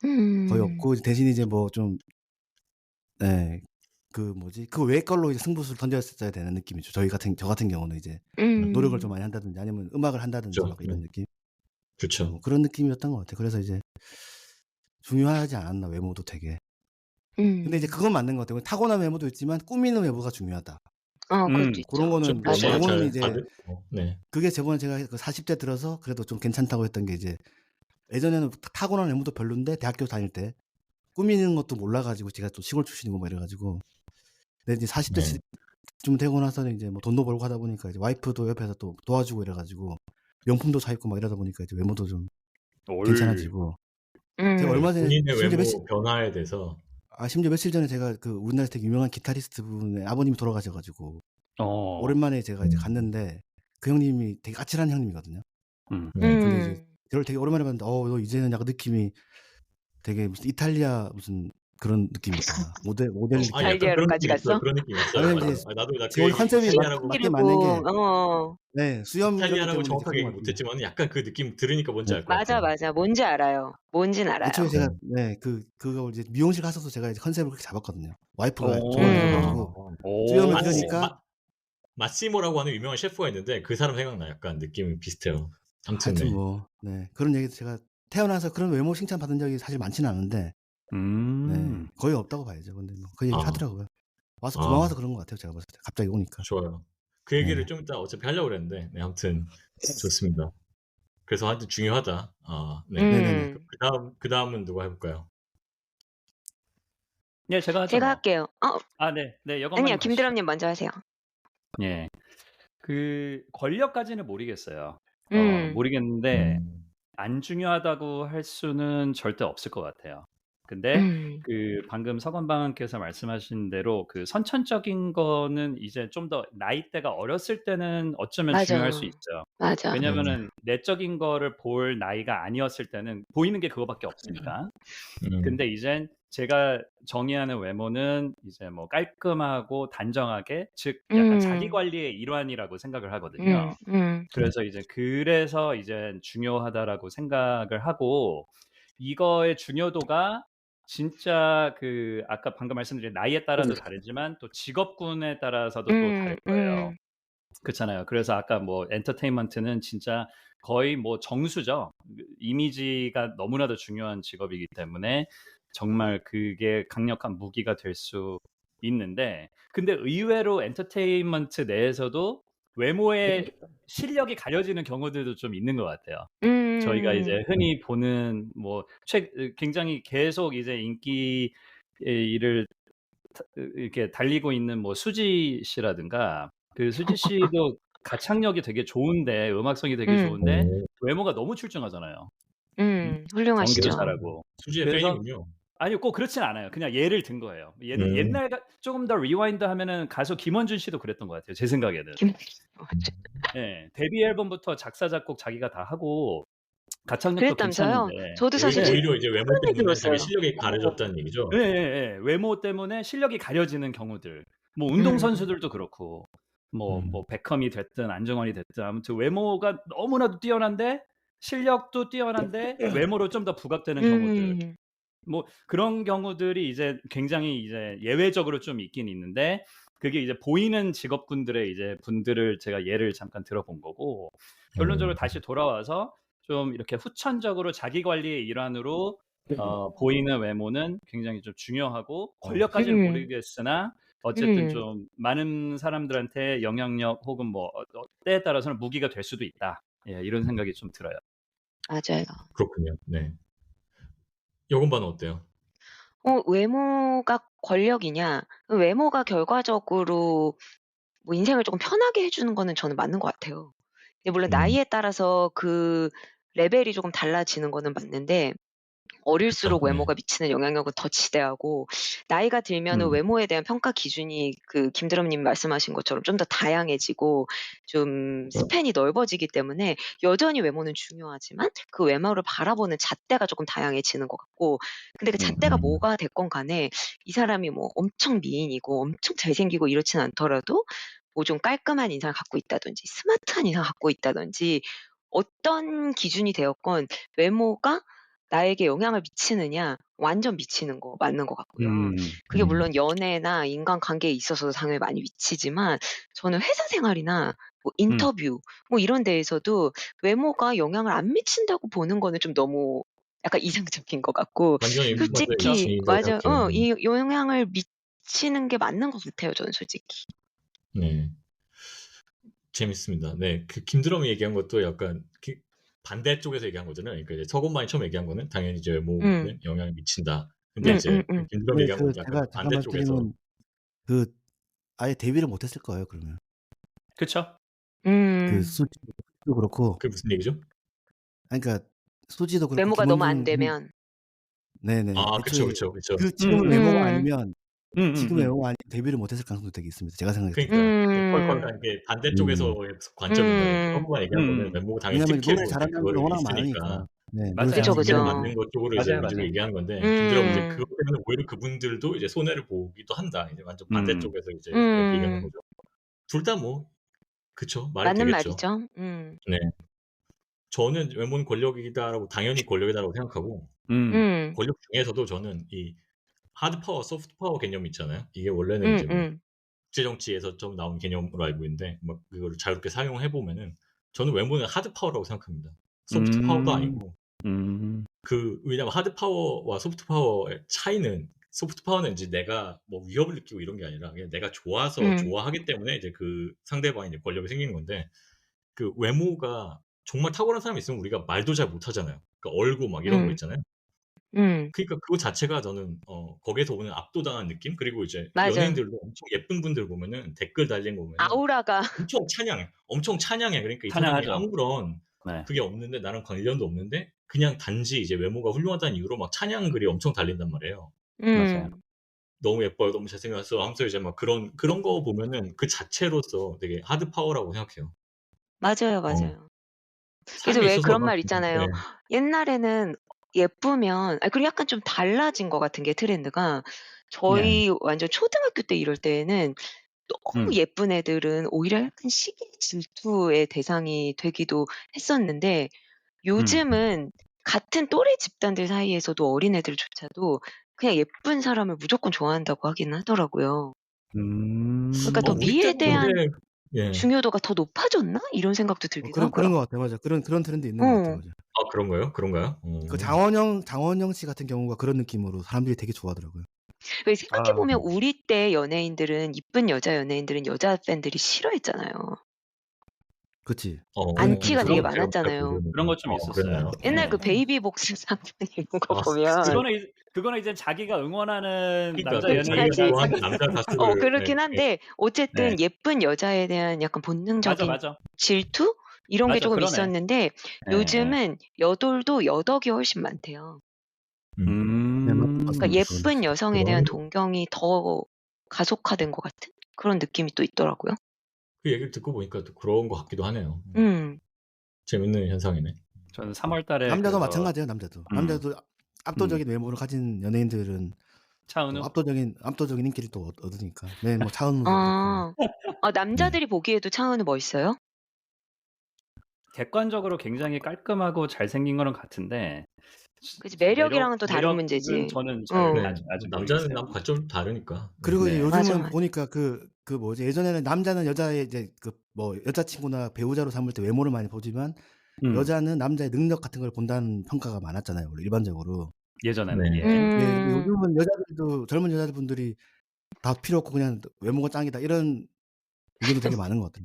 거의 없고, 대신 이제 뭐 좀, 네, 그 외의 걸로 이제 승부수를 던졌어야 되는 느낌이죠. 저 같은 경우는 이제 노력을 좀 많이 한다든지 아니면 음악을 한다든지 그쵸. 막 이런 느낌. 그쵸. 뭐 그런 느낌이었던 것 같아요. 그래서 이제 중요하지 않았나, 외모도 되게. 근데 이제 그건 맞는 것 같아요. 타고난 외모도 있지만 꾸미는 외모가 중요하다. 그것도 그런 있죠. 거는 좀 뭐 맞아요. 저거는 잘 이제 네. 그게 저번에 제가 그 40대 들어서 그래도 좀 괜찮다고 했던 게, 이제 예전에는 타고난 외모도 별론데 대학교 다닐 때 꾸미는 것도 몰라가지고, 제가 또 시골 출신이고 뭐 이래가지고. 근데 이제 40대 네. 좀 되고 나서는 이제 뭐 돈도 벌고 하다 보니까 이제 와이프도 옆에서 또 도와주고 이래가지고 명품도 사 입고 막 이러다 보니까 이제 외모도 좀 괜찮아지고. 제가 얼마 전에 본인의 외모 변화에 대해서. 심지어 며칠 전에 제가 그 우리나라에서 되게 유명한 기타리스트 분의 아버님이 돌아가셔가지고 오랜만에 제가 이제 갔는데, 그 형님이 되게 까칠한 형님이거든요. 근데 이제 저를 되게 오랜만에 봤는데, 너 이제는 약간 느낌이 되게 무슨 이탈리아 무슨 그런 느낌이다. 모델 느낌. 약간 그런 이탈리아로까지 느낌 있어요. 갔어? 그런 느낌 있어요. 왜냐면 맞아요. 이제 나도 그 제 컨셉이 이탈리아라고 맞게 맞는 게, 고 네, 수염 이렇기 이탈리아라고 때문에 이제 정확하게 그런 얘기 것 같아요. 못했지만 약간 그 느낌 들으니까 뭔지 알 것 맞아, 같아요. 맞아. 뭔지 알아요. 뭔진 알아요. 애초에 제가 네. 그거 이제 미용실 가서도 제가 이제 컨셉을 그렇게 잡았거든요. 와이프가 오. 좋아하셔가지고 오. 수염을 마시 기르니까. 마시모라고 하는 유명한 셰프가 있는데 그 사람 생각나. 약간 느낌이 비슷해요. 아무튼 하여튼 네. 뭐, 네, 그런 얘기 제가 태어나서 그런 외모 칭찬 받은 적이 사실 많지는 않은데, 네, 거의 없다고 봐야죠. 근데 뭐 그 얘기 아. 하더라고요. 와서 고마워서 그런 것 같아요, 제가 봤을 때. 갑자기 오니까. 좋아요. 그 얘기를 네. 좀 이따 어차피 하려고 그랬는데, 네, 아무튼 좋습니다. 그래서 하여튼 중요하다. 네. 네네네. 그다음은 누가 해볼까요? 네, 제가 하죠. 제가 뭐. 할게요. 네, 아니요, 여건마님 가시죠. 김드람님 먼저 하세요. 예. 그 권력까지는 모르겠어요. 모르겠는데 안 중요하다고 할 수는 절대 없을 것 같아요. 근데 그 방금 서건방님께서 말씀하신 대로 그 선천적인 거는 이제 좀 더 나이대가 어렸을 때는 어쩌면 맞아. 중요할 수 있어요. 맞아. 왜냐면은 내적인 거를 볼 나이가 아니었을 때는 보이는 게 그거밖에 없으니까. 근데 이젠 제가 정의하는 외모는 이제 뭐 깔끔하고 단정하게, 즉 약간 자기 관리의 일환이라고 생각을 하거든요. 그래서 이제 중요하다라고 생각을 하고, 이거의 중요도가 진짜 그 아까 방금 말씀드린 나이에 따라도 다르지만 또 직업군에 따라서도 또 다를 거예요. 그렇잖아요. 그래서 아까 뭐 엔터테인먼트는 진짜 거의 뭐 정수죠. 이미지가 너무나도 중요한 직업이기 때문에 정말 그게 강력한 무기가 될 수 있는데, 근데 의외로 엔터테인먼트 내에서도 외모의 실력이 가려지는 경우들도 좀 있는 것 같아요. 저희가 이제 흔히 보는 뭐 굉장히 계속 이제 인기의 일을 이렇게 달리고 있는 뭐 수지 씨라든가, 그 수지 씨도 가창력이 되게 좋은데, 음악성이 되게 좋은데 외모가 너무 출중하잖아요. 연기도 훌륭하시죠. 잘하고. 수지의 그래서 팬이군요. 아니요, 꼭 그렇진 않아요. 그냥 예를 든 거예요. 옛날 조금 더 리와인드 하면은 가수 김원준 씨도 그랬던 것 같아요, 제 생각에는. 네, 데뷔 앨범부터 작사 작곡 자기가 다 하고 가창력도 그랬다면서요? 괜찮은데. 저도 사실 오히려 이제 외모 최근에 때문에 들었어요. 자기 실력이 가려졌다는 얘기죠. 네, 외모 때문에 실력이 가려지는 경우들. 뭐 운동 선수들도 그렇고, 뭐 베컴이 됐든 안정환이 됐든 아무튼 외모가 너무나도 뛰어난데 실력도 뛰어난데 외모로 좀 더 부각되는 경우들. 뭐 그런 경우들이 이제 굉장히 이제 예외적으로 좀 있긴 있는데, 그게 이제 보이는 직업군들의 이제 분들을 제가 예를 잠깐 들어본 거고, 결론적으로 다시 돌아와서 좀 이렇게 후천적으로 자기 관리의 일환으로 보이는 외모는 굉장히 좀 중요하고, 권력까지는 모르겠으나 어쨌든 좀 많은 사람들한테 영향력 혹은 뭐 때에 따라서는 무기가 될 수도 있다. 예, 이런 생각이 좀 들어요. 맞아요. 그렇군요. 네. 여건반은 어때요? 외모가 권력이냐? 외모가 결과적으로 뭐 인생을 조금 편하게 해주는 거는 저는 맞는 것 같아요. 근데 물론 나이에 따라서 그 레벨이 조금 달라지는 거는 맞는데, 어릴수록 그쵸. 네. 외모가 미치는 영향력은 더 지대하고 나이가 들면은 음. 외모에 대한 평가 기준이 그 김드럼 님이 말씀하신 것처럼 좀 더 다양해지고 좀 스팬이 넓어지기 때문에 여전히 외모는 중요하지만 그 외모를 바라보는 잣대가 조금 다양해지는 것 같고 근데 그 잣대가 음. 뭐가 됐건 간에 이 사람이 뭐 엄청 미인이고 엄청 잘생기고 이렇진 않더라도 뭐 좀 깔끔한 인상을 갖고 있다든지 스마트한 인상을 갖고 있다든지 어떤 기준이 되었건 외모가 나에게 영향을 미치느냐 완전 미치는 거 맞는 것 같고요. 그게 음. 물론 연애나 인간관계에 있어서도 당연히 많이 미치지만 저는 회사 생활이나 뭐 인터뷰 뭐 이런 데에서도 외모가 영향을 안 미친다고 보는 거는 좀 너무 약간 이상적인 것 같고 완전히 맞아요. 그쵸. 솔직히 미친이라고 맞아요. 생각해요. 이 영향을 미치는 게 맞는 것 같아요. 저는 솔직히. 네. 재밌습니다. 네. 그 김드럼이 얘기한 것도 약간 그 반대쪽에서 얘기한 거잖아요. 그러니까 이제 서건만이 처음 얘기한 거는 당연히 이제 외모는 영향을 미친다. 근데 이제 그 김드럼이 근데 얘기한 그 건 약간 제가 잠깐만 반대쪽에서 드리면 그 아예 데뷔를 못했을 거예요. 그러면 그쵸. 그 수지도 그렇고. 그게 무슨 얘기죠? 아니, 그러니까 수지도 그렇고 외모가 너무 안 김원중 되면. 네네. 아, 그쵸, 애초에 그쵸, 그쵸. 그 지금 외모가 아니면 지금 음. 외모가 아니면 데뷔를 못했을 가능성도 되게 있습니다. 제가 생각했을 때. 그러니까 펄펄한 게 반대쪽에서의 관점인 거예요. 서건만이 얘기한 거는 외모가 당연히 왜냐면 노래 특혜고 이제 잘하는 사람들 그거를 워낙 있으니까 많으니까. 네, 노래 맞아요. 잘하는 그쵸, 특혜를 그쵸. 받는 것 쪽으로 이제 맞아요, 위주로 맞아요. 얘기하는 건데 김드럼은 이제 음. 그것 때문에 오히려 그분들도 이제 손해를 보기도 한다. 이제 완전 반대쪽에서 이제 음. 이렇게 얘기하는 거죠. 둘 다 뭐 그쵸. 말이 맞는 되겠죠. 말이죠. 네. 저는 외모는 권력이다라고 당연히 권력이다라고 생각하고 권력 중에서도 저는 이 하드 파워, 소프트 파워 개념이 있잖아요. 이게 원래는 이제 뭐 국제 정치에서 좀 나온 개념으로 알고 있는데 막 그거를 자유롭게 사용해 보면은 저는 외모는 하드 파워라고 생각합니다. 소프트 파워도 아니고 그 왜냐면 하드 파워와 소프트 파워의 차이는 소프트 파워는 이제 내가 뭐 위협을 느끼고 이런 게 아니라 그냥 내가 좋아서 좋아하기 때문에 이제 그 상대방이 이제 권력이 생기는 건데 그 외모가 정말 탁월한 사람이 있으면 우리가 말도 잘 못하잖아요. 그러니까 얼고 막 이런 거 있잖아요. 그러니까 그거 자체가 저는 거기에서 오는 압도당한 느낌 그리고 이제 맞아. 연예인들도 엄청 예쁜 분들 보면은 댓글 달린 거 보면은 아우라가 엄청 찬양해. 그러니까 이 사람이 찬양하죠. 아무런 네. 그게 없는데 나랑 관련도 없는데 그냥 단지 이제 외모가 훌륭하다는 이유로 막 찬양 글이 엄청 달린단 말이에요. 맞아요. 너무 예뻐요. 너무 잘생겼어. 하면서 이제 막 그런 거 보면은 그 자체로서 되게 하드 파워라고 생각해요. 맞아요, 맞아요. 그래서 삶에 왜 있어서 그런 막 말 있잖아요. 네. 옛날에는 예쁘면 그리고 약간 좀 달라진 것 같은 게 트렌드가 저희 완전 초등학교 때 이럴 때에는 너무 예쁜 애들은 오히려 약간 시기 질투의 대상이 되기도 했었는데 요즘은 같은 또래 집단들 사이에서도 어린애들조차도 그냥 예쁜 사람을 무조건 좋아한다고 하긴 하더라고요. 그러니까 더 우리 미에 때는 대한 근데 예. 중요도가 더 높아졌나? 이런 생각도 들기도 하고요. 그런 것 같아요. 맞아. 그런 트렌드 있는 것 같아요. 맞아. 아, 그런가요? 그런가요? 그 장원영 씨 같은 경우가 그런 느낌으로 사람들이 되게 좋아하더라고요. 왜 생각해 보면 우리 때 연예인들은 이쁜 여자 연예인들은 여자 팬들이 싫어했잖아요. 그치. 안티가 되게 그런 많았잖아요. 그런 거 좀 있었어요. 그랬나요? 옛날 그 베이비복스 사건 이런 거 아, 보면 그거는 이제 자기가 응원하는 그러니까 남자 그 연예인이 자기가 좋아하는 남자 가수를 그렇긴 네. 한데 어쨌든 예쁜 여자에 대한 약간 본능적인 맞아. 질투 이런 게 맞아, 조금 그러네. 있었는데 요즘은 여돌도 여덕이 훨씬 많대요. 네, 맞는 것 그러니까 같습니다. 예쁜 여성에 대한 그런 동경이 더 가속화된 것 같은 그런 느낌이 또 있더라고요. 그 얘기를 듣고 보니까 또 그런 것 같기도 하네요. 음. 재밌는 현상이네. 저는 3월 달에 남자도 그래서 마찬가지예요. 남자도 압도적인 외모를 가진 연예인들은 또 차은우 압도적인 인기를 또 얻으니까. 네, 뭐 차은우도 그렇고. 남자들이 보기에도 차은우 멋있어요? 객관적으로 굉장히 깔끔하고 잘생긴 거는 같은데 그치 매력이랑은 또 다른 매력은 문제지. 저는 잘 네. 아직 남자는 모르겠어요. 남 관점이 다르니까. 그리고 이제 네. 요즘은 맞아. 보니까 그 뭐지 예전에는 남자는 여자의 이제 그 뭐 여자친구나 배우자로 삼을 때 외모를 많이 보지만 여자는 남자의 능력 같은 걸 본다는 평가가 많았잖아요. 원래 일반적으로. 예전에는 네. 네, 요즘은 여자들도 젊은 여자분들이 다 필요 없고 그냥 외모가 짱이다 이런 의견도 되게 많은 것 같아요.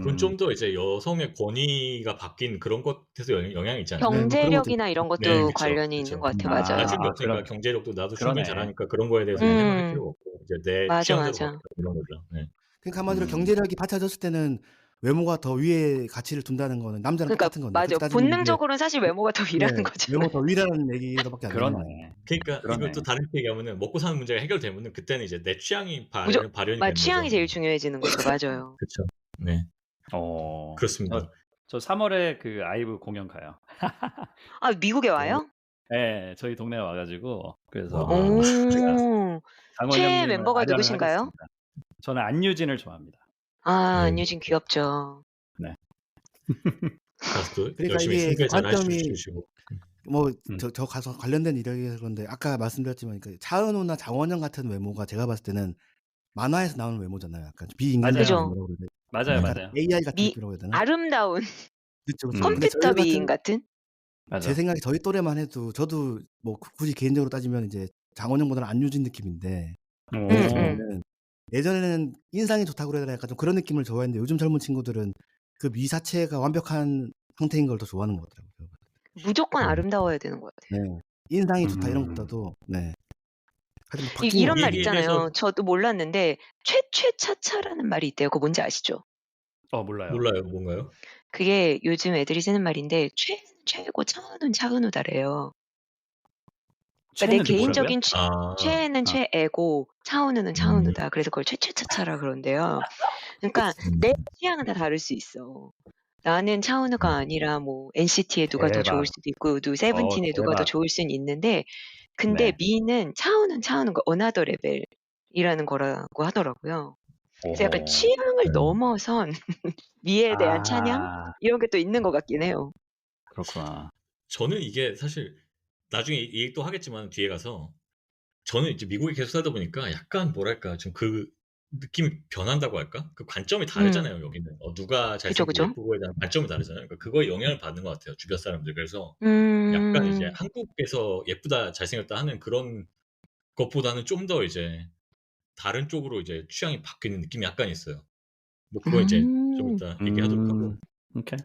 그건 좀 더 이제 여성의 권위가 바뀐 그런 것에서 영향이 있지 않을까요? 네, 뭐 그런 것도 경제력이나 이런 것도 네, 그쵸, 관련이 그쵸. 있는 것 같아요. 나 맞아요. 지금이 없으니까 그럼 경제력도 나도 충분히 그러네. 잘하니까 그런 거에 대해서는 생각할 필요가 없고 이제 내 맞아, 취향대로 맞아. 가겠다 이런 거죠. 네. 그러니까 한마디로 경제력이 받쳐졌을 때는 외모가 더 위에 가치를 둔다는 거는 남자랑 그러니까 똑같은 건데 맞아요. 그렇게 따지면 이게 본능적으로는 사실 외모가 더 네, 위라는 외모가 거잖아요. 더 위라는 얘기로밖에 안 되는 거예요. 그러네. 그러니까 그러네. 이것도 다른 얘기하면은 먹고 사는 문제가 해결되면은 그때는 이제 내 취향이 발현이 되는 취향이 거죠. 제일 중요해지는 거죠. 맞아요. 그쵸. 네. 그렇습니다. 저 3월에 그 아이브 공연 가요. 아, 미국에 와요? 네, 저희 동네에 와가지고 그래서 와. 오. 제가 장원 최애 형님을 멤버가 아련을 누구신가요? 하겠습니다. 저는 안유진을 좋아합니다. 아, 아이고. 안유진 귀엽죠. 네. 가수도 그러니까 열심히 이게 숭배 잘 관점이 해주시고. 뭐 저 가서 관련된 이야기해서 그런데 아까 말씀드렸지만 그 차은우나 장원영 같은 외모가 제가 봤을 때는 만화에서 나오는 외모잖아요. 약간 비인간적인 그죠. 외모라고 그러는데 맞아요, 약간 맞아요. AI 같은 느낌이라고 해야 되나? 아름다운 그렇죠. 근데 컴퓨터 저희 미인 같은? 맞아. 제 생각에 저희 또래만 해도 저도 뭐 굳이 개인적으로 따지면 이제 장원영보다는 안유진 느낌인데 보면은 예전에는 인상이 좋다고 그래야 되나 약간 좀 그런 느낌을 좋아했는데 요즘 젊은 친구들은 그 미사체가 완벽한 상태인 걸 더 좋아하는 것 같더라고요. 무조건 아름다워야 되는 것 같아요. 네. 인상이 좋다 이런 것보다도 네. 하여튼 뭐 바뀐 이런 것 말 같아요. 있잖아요. 저도 몰랐는데 최최차차라는 말이 있대요. 그거 뭔지 아시죠? 몰라요. 몰라요. 뭔가요? 그게 요즘 애들이 쓰는 말인데 최는 최고 차은우는 차은우다래요. 그러니까 내 개인적인 최애는 최애고 차은우는 차은우다. 그래서 그걸 최최차차라 그런데요. 그러니까 내 취향은 다 다를 수 있어. 나는 차은우가 아니라 뭐 NCT의 누가 더 좋을 수도 있고 세븐틴의 누가 더 좋을 수는 있는데 근데 네. 미는 차은우는 차은우가 어나더 레벨이라는 거라고 하더라고요. 그래서 약간 취향을 넘어선 미에 대한 찬양 이런 게 또 있는 것 같긴 해요. 그렇구나. 저는 이게 사실 나중에 이 얘기 또 하겠지만 뒤에 가서 저는 이제 미국에 계속 살다 보니까 약간 뭐랄까 좀 그 느낌이 변한다고 할까? 그 관점이 다르잖아요, 여기는. 누가 잘생기고 그죠. 예쁘고에 대한 관점이 다르잖아요. 그러니까 그거에 영향을 받는 것 같아요, 주변 사람들. 그래서 약간 이제 한국에서 예쁘다, 잘생겼다 하는 그런 것보다는 좀 더 이제 다른 쪽으로 이제 취향이 바뀌는 느낌이 약간 있어요. 뭐 그건 이제 좀 이따 얘기하도록 하고. 오케이.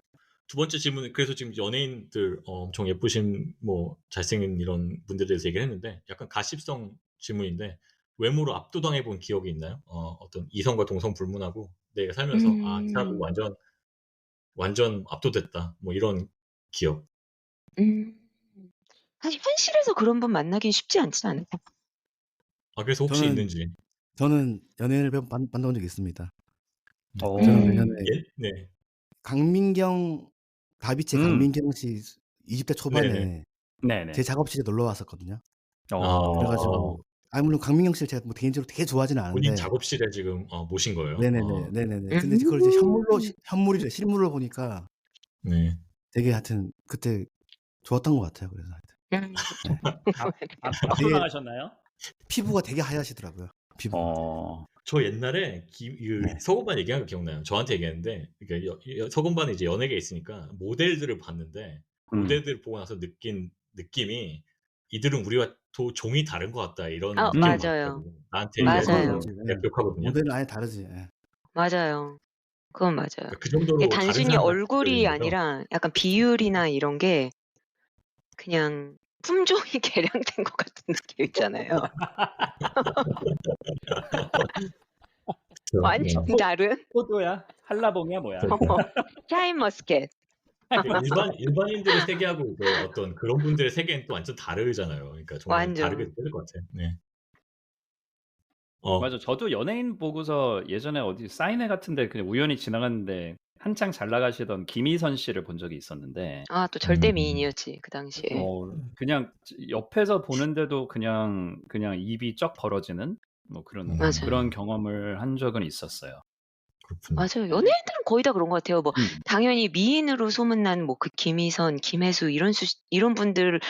두 번째 질문은 그래서 지금 연예인들 엄청 예쁘신 뭐 잘생긴 이런 분들에 대해서 얘기를 했는데 약간 가십성 질문인데 외모로 압도당해 본 기억이 있나요? 어떤 이성과 동성 불문하고 내가 살면서 이 사람 보고 완전 압도됐다. 뭐 이런 기억. 사실 현실에서 그런 분 만나긴 쉽지 않지 않아요? 그래서 혹시 있는지. 저는 연예인을 만나본 적이 있습니다. 오. 저는 예전에 네. 강민경 다비치 강민경 씨 20대 초반에 네네. 제 작업실에 놀러 왔었거든요. 그래가지고 물론 강민경 씨를 제가 뭐 개인적으로 되게 좋아하지는 본인 않은데 작업실에 지금 모신 거예요? 네네네. 근데 그걸 이제 현물이래 실물로 보니까 네. 되게 하여튼 그때 좋았던 것 같아요. 그래서 하여튼 앞으로 나가셨나요? 피부가 되게 하얗시더라고요. 피부가. 저 옛날에 서건반 얘기한 거 기억나요. 저한테 얘기했는데 그러니까 서건반이 이제 연예계에 있으니까 모델들을 봤는데 모델들 보고 나서 느낀 느낌이 이들은 우리와 종이 다른 것 같다 이런 느낌을 맞아요. 받더라고요. 나한테 맞아요. 얘기해서 기억하거든요. 모델은 아예 다르지. 예. 맞아요. 그건 맞아요. 그러니까 그 정도로 다른 단순히 사람 얼굴이 같은 거죠. 아니라 약간 비율이나 이런 게 그냥 품종이 개량된 것 같은 느낌 있잖아요. 완전 다른? 포도야? 한라봉이야 뭐야? 샤인머스켓. 일반인들의 세계하고 이제 어떤 그런 분들의 세계는 또 완전 다르잖아요. 그러니까 정말 완전. 다르게 느껴질 것 같아요. 네. 맞아. 저도 연예인 보고서 예전에 어디 사인회 같은데 그냥 우연히 지나갔는데 한창 잘 나가시던 김희선 씨를 본 적이 있었는데. 또 절대 미인이었지 그 당시에. 그냥 옆에서 보는데도 그냥 입이 쩍 벌어지는 뭐 그런 경험을 한 적은 있었어요. 그렇군요. 맞아요. 연예인들은 거의 다 그런 것 같아요. 뭐 당연히 미인으로 소문난 뭐 그 김희선, 김혜수 이런 분들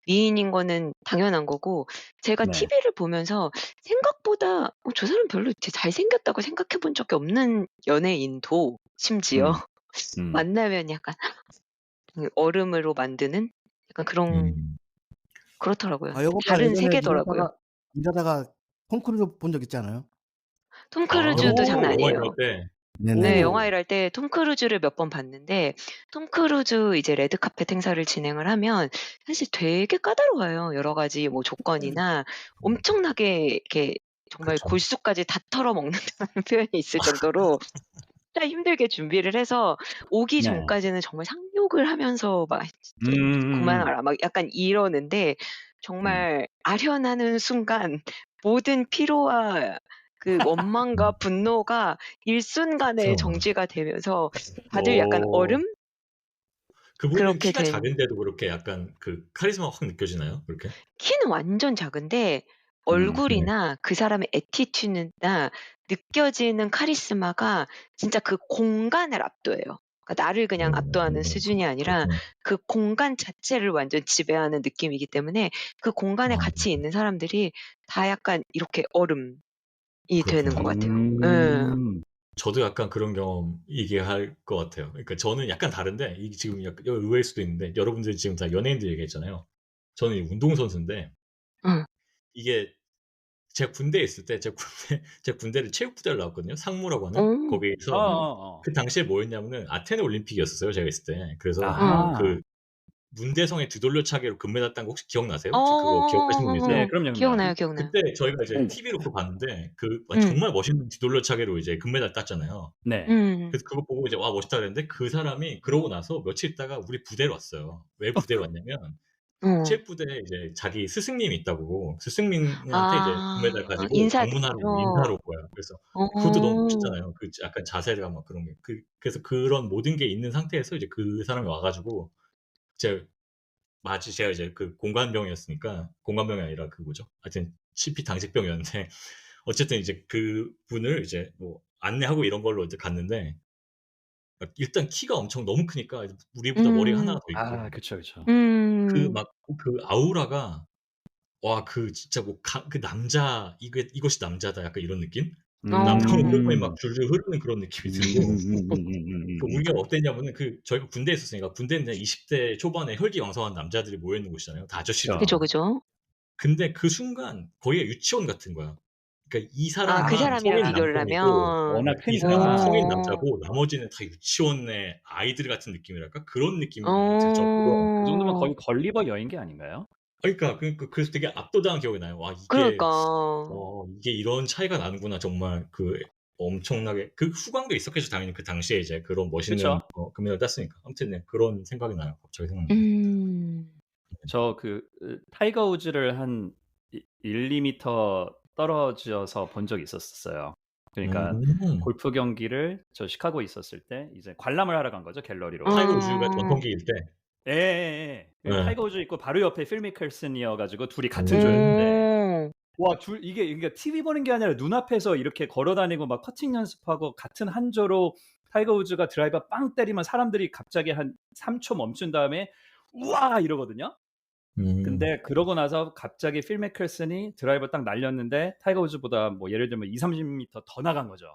미인인 거는 당연한 거고 제가 TV를 보면서 생각보다 저 사람 별로 잘생겼다고 생각해 본 적이 없는 연예인도 심지어 만나면 약간 얼음으로 만드는 약간 그런 그렇더라고요. 다른 세계더라고요. 일하다가 톰 크루즈 본 적 있지 않아요? 톰 크루즈도 장난 아니에요. 네, 영화 일할 때 톰 크루즈를 몇 번 봤는데 톰 크루즈 이제 레드카펫 행사를 진행을 하면 사실 되게 까다로워요. 여러 가지 뭐 조건이나 엄청나게 이렇게 정말 골수까지 다 털어먹는다는 표현이 있을 정도로 진짜 힘들게 준비를 해서 오기 네. 전까지는 정말 상욕을 하면서 막 진짜 그만하라 막 약간 이러는데 정말 아련하는 순간 모든 피로와 그 원망과 분노가 일순간에 그쵸. 정지가 되면서 다들 약간 얼음? 그분은 그렇게 키가 된 작은데도 그렇게 약간 그 카리스마가 확 느껴지나요? 그렇게? 키는 완전 작은데 네. 얼굴이나 그 사람의 애티튜드나 느껴지는 카리스마가 진짜 그 공간을 압도해요. 그러니까 나를 그냥 압도하는 수준이 아니라 그렇구나. 그 공간 자체를 완전 지배하는 느낌이기 때문에 그 공간에 아 같이 있는 사람들이 다 약간 이렇게 얼음이 되는 것 그렇구나. 같아요. 예. 저도 약간 그런 경험 얘기할 것 같아요. 그러니까 저는 약간 다른데 이게 지금 약간 의외일 수도 있는데 여러분들이 지금 다 연예인들 얘기했잖아요. 저는 운동선수인데 응. 이게 제가 군대에 있을 때 제가 군대를 체육부대를 나왔거든요. 상무라고 하는 어. 거기에서 어어어. 그 당시에 뭐였냐면은 아테네 올림픽이었었어요. 제가 있을 때. 그래서 아하. 그 문대성의 뒤돌려차기로 금메달 딴 거 혹시 기억나세요? 혹시 그거 기억하시는 분 있어요? 네, 어어어어어. 그럼요, 그럼요. 기억나요, 기억나요. 그때 저희가 이제 TV로 그거 봤는데 응. 정말 멋있는 뒤돌려차기로 이제 금메달 땄잖아요. 네. 그래서 그거 보고 이제 '와 멋있다.' 그랬는데 그 사람이 그러고 나서 며칠 있다가 우리 부대로 왔어요. 왜 부대로 왔냐면 어. 체육부대에 이제 자기 스승님이 있다고 스승님한테 이제 금메달 아. 가지고 방문하러 인사드리러. 인사하러 온 거야. 그래서 그것도 너무 어. 멋있잖아요. 그 약간 자세가 막 그런 게. 그래서 그런 모든 게 있는 상태에서 이제 그 사람이 와 가지고 제가 이제 그 공관병이었으니까 공관병이 아니라 그 뭐죠? 하여튼 CP 당직병이었는데 어쨌든 이제 그분을 이제 뭐 안내하고 이런 걸로 이제 갔는데 일단 키가 엄청 너무 크니까 우리보다 머리가 하나가 더 있고 아, 그쵸, 그쵸. 음. 그 아우라가 와 진짜 뭐 그 남자 이것이 남자다 약간 이런 느낌? 남성 호르몬이 막 줄줄 흐르는 그런 느낌이 들고 그 우리가 어땠냐면은 저희가 군대에 있었으니까 군대는 그냥 20대 초반에 혈기왕성한 남자들이 모여 있는 곳이잖아요. 다 그죠, 아저씨들이고. 그죠. 근데 그 순간 거기가 유치원 같은 거야. 그러니까 이 아, 그 사람만 사람이랑 성인 비교를 남성이고 하면. 워낙 이 사람만 성인 크니까. 남자고 나머지는 다 유치원의 아이들 같은 느낌이랄까? 그런 느낌이 들 정도로 그 정도면 어. 거의 걸리버 여인계 아닌가요? 그러니까 그래서 되게 압도당한 기억이 나요. 와 그러니까. 이게 이런 차이가 나는구나 정말 엄청나게 후광도 있었겠죠 당연히 그 당시에 이제 그런 멋있는 그쵸. 금메달 땄으니까. 아무튼 네 그런 생각이 나요. 갑자기 생각나네. 저 타이거 우즈를 한 1-2m 떨어져서 본 적이 있었어요. 그러니까 음. 골프 경기를 저 시카고에 있었을 때 이제 관람을 하러 간 거죠, 갤러리로. 타이거 우즈가 어. 전성기일 때. 예예예. 그 예. 타이거 우즈 있고 바로 옆에 필 미켈슨이어 가지고 둘이 같은 조였는데 어. 와 이게 그러니까 TV 보는 게 아니라 눈앞에서 이렇게 걸어 다니고 막 퍼팅 연습하고 같은 한 조로 타이거 우즈가 드라이버 빵 때리면 사람들이 갑자기 한 3초 멈춘 다음에 "우와!" 이러거든요. 음. 근데 그러고 나서 갑자기 필 미켈슨이 드라이버 딱 날렸는데 타이거 우즈보다 뭐 예를 들면 20-30m 더 나간 거죠.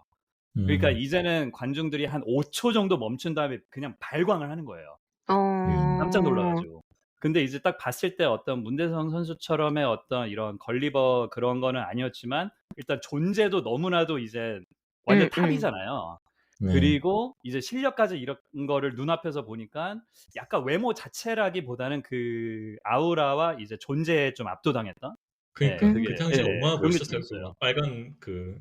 그러니까 음. 이제는 관중들이 한 5초 정도 멈춘 다음에 그냥 발광을 하는 거예요. 깜짝 놀라 어. 가지고. 근데 이제 딱 봤을 때 어떤 문대성 선수처럼의 어떤 이런 걸리버 그런 거는 아니었지만 일단 존재도 너무나도 이제 완전 탑이잖아요. 네. 그리고 이제 실력까지 이런 거를 눈앞에서 보니까 약간 외모 자체라기보다는 그 아우라와 이제 존재에 좀 압도당했던 그러니까 예 그 그게 당시에 얼마나 그런 게 좀 멋있었어요. 있어요. 막 빨간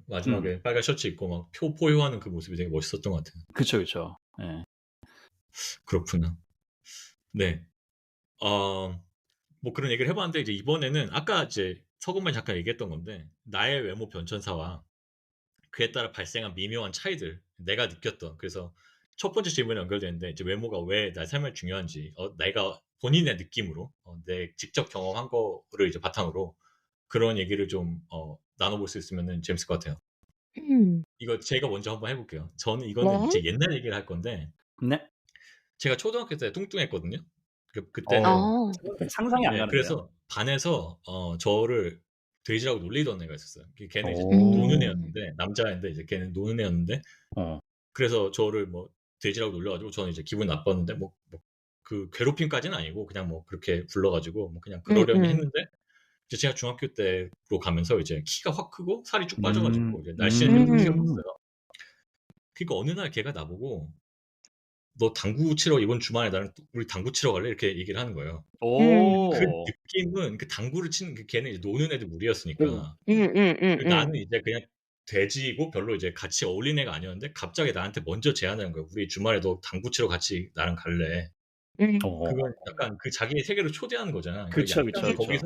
마지막에 빨간 셔츠 입고 막 포효하는 그 모습이 되게 멋있었던 것 같아요. 그쵸, 그쵸. 예. 그렇구나. 네. 뭐 그런 얘기를 해 봤는데 이제 이번에는 아까 이제 서금만 잠깐 얘기했던 건데 나의 외모 변천사와 그에 따라 발생한 미묘한 차이들 내가 느꼈던 그래서 첫 번째 질문에 연결되는데 이제 외모가 왜 나의 삶에 중요한지 내가 본인의 느낌으로 내 직접 경험한 거를 이제 바탕으로 그런 얘기를 좀 나눠볼 수 있으면은 재밌을 것 같아요. 이거 제가 먼저 한번 해 볼게요. 저는 이거는 네. 이제 옛날 얘기를 할 건데 네. 제가 초등학교 때 뚱뚱했거든요. 그때는 어. 어. 상상이 안 네 가는데요. 그래서 반에서 저를 돼지라고 놀리던 애가 있었어요. 걔는 이제 노는 음. 애였는데 남자애인데 이제 걔는 노는 애였는데 어. 그래서 저를 뭐 돼지라고 놀려 가지고 저는 이제 기분이 나빴는데 그 괴롭힘까지는 아니고 그냥 뭐 그렇게 불러 가지고 뭐 그냥 그러려니 음음. 했는데 이제 제가 중학교 때로 가면서 이제 키가 확 크고 살이 쭉 빠져 음. 가지고 이제 날씬해지고 키가 음. 컸어요. 그러니까 어느 날 걔가 나보고 "너 당구 치러 이번 주말에 나랑 우리 당구 치러 갈래?" 이렇게 얘기를 하는 거예요. 그 음. 느낌은 당구를 치는 걔는 이제 노는 애들 무리였으니까. 그리고 나는 음음음음. 이제 그냥 돼지고 별로 이제 같이 어울리는 애가 아니었는데 갑자기 나한테 먼저 제안하는 거야. "우리 주말에 너 당구 치러 같이 나랑 갈래?" 그건 약간 그 자기의 세계로 초대하는 거잖아. 그러니까 그쵸, 약간 그쵸, 그쵸. 거기서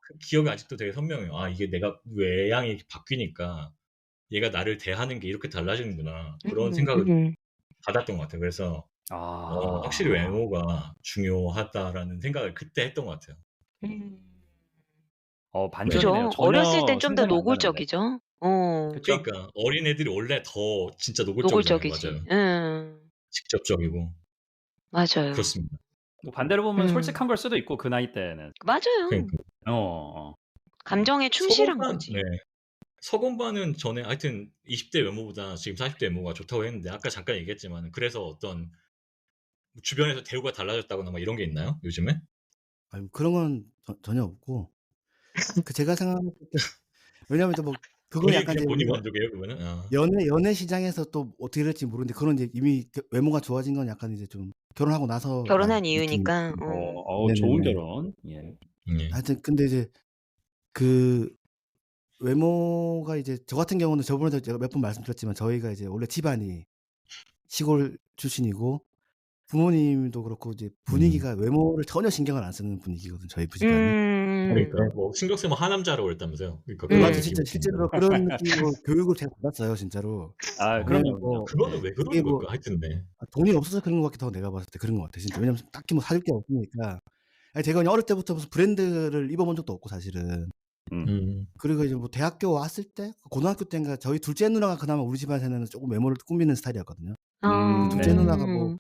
그 기억이 아직도 되게 선명해요. '아 이게 내가 외향이 바뀌니까 얘가 나를 대하는 게 이렇게 달라지는구나.' 그런 생각을 받았던 것 같아요. 그래서 확실히 아. 외모가 중요하다라는 생각을 그때 했던 것 같아요. 반전이네요. 그죠. 어렸을 땐 전혀 좀 더 상상이 안 가는데. 노골적이죠. 그쵸. 그러니까 어린애들이 원래 더 진짜 노골적이잖아요. 노골적이지. 맞아요. 직접적이고. 맞아요. 그렇습니다. 뭐 반대로 보면 솔직한 걸 수도 있고 그 나이 때는. 맞아요. 그러니까. 감정에 충실한 서건반 거지. 네. 서건반은 전에 하여튼 20대 외모보다 지금 40대 외모가 좋다고 했는데 아까 잠깐 얘기했지만은 그래서 어떤 주변에서 대우가 달라졌다거나 막 이런 게 있나요? 요즘에? 아니 그런 건 전혀 없고 제가 생각했을 때 왜냐하면 또 뭐 그건 본인 약간 그냥 이제 본인 만족이에요 그러면은? 연애 시장에서 또 어떻게 될지 모르는데 그건 이제 이미 외모가 좋아진 건 약간 이제 좀 결혼하고 나서 결혼한 느낀 이유니까. 좋은 네네네. 결혼. 예. 하여튼 근데 이제 그 외모가 이제 저 같은 경우는 저번에도 제가 몇 번 말씀드렸지만 저희가 이제 원래 집안이 시골 출신이고 부모님도 그렇고 이제 분위기가 외모를 전혀 신경을 안 쓰는 분위기거든요, 저희 집안이. 그러니까 네. 뭐 신경 쓰면 하남자라고 그랬다면서요. 그러니까 네 그런 맞아요. 진짜 느낌이 실제로 그런 느낌으로 교육을 제가 받았어요, 진짜로. 왜냐면 그럼요. 뭐 그거는 왜 이게 그러는 뭐 걸까? 하여튼 네. 돈이 없어서 그런 것 같기도 하고 내가 봤을 때 그런 것 같아 진짜. 왜냐면 딱히 뭐 사줄 게 없으니까. 아니 제가 그냥 어릴 때부터 무슨 브랜드를 입어 본 적도 없고 사실은. 그리고 이제 뭐 대학교 왔을 때 고등학교 때인가 저희 둘째 누나가 그나마 우리 집안에서는 쪼금 외모를 꾸미는 스타일이었거든요. 그 둘째 네. 누나가 뭐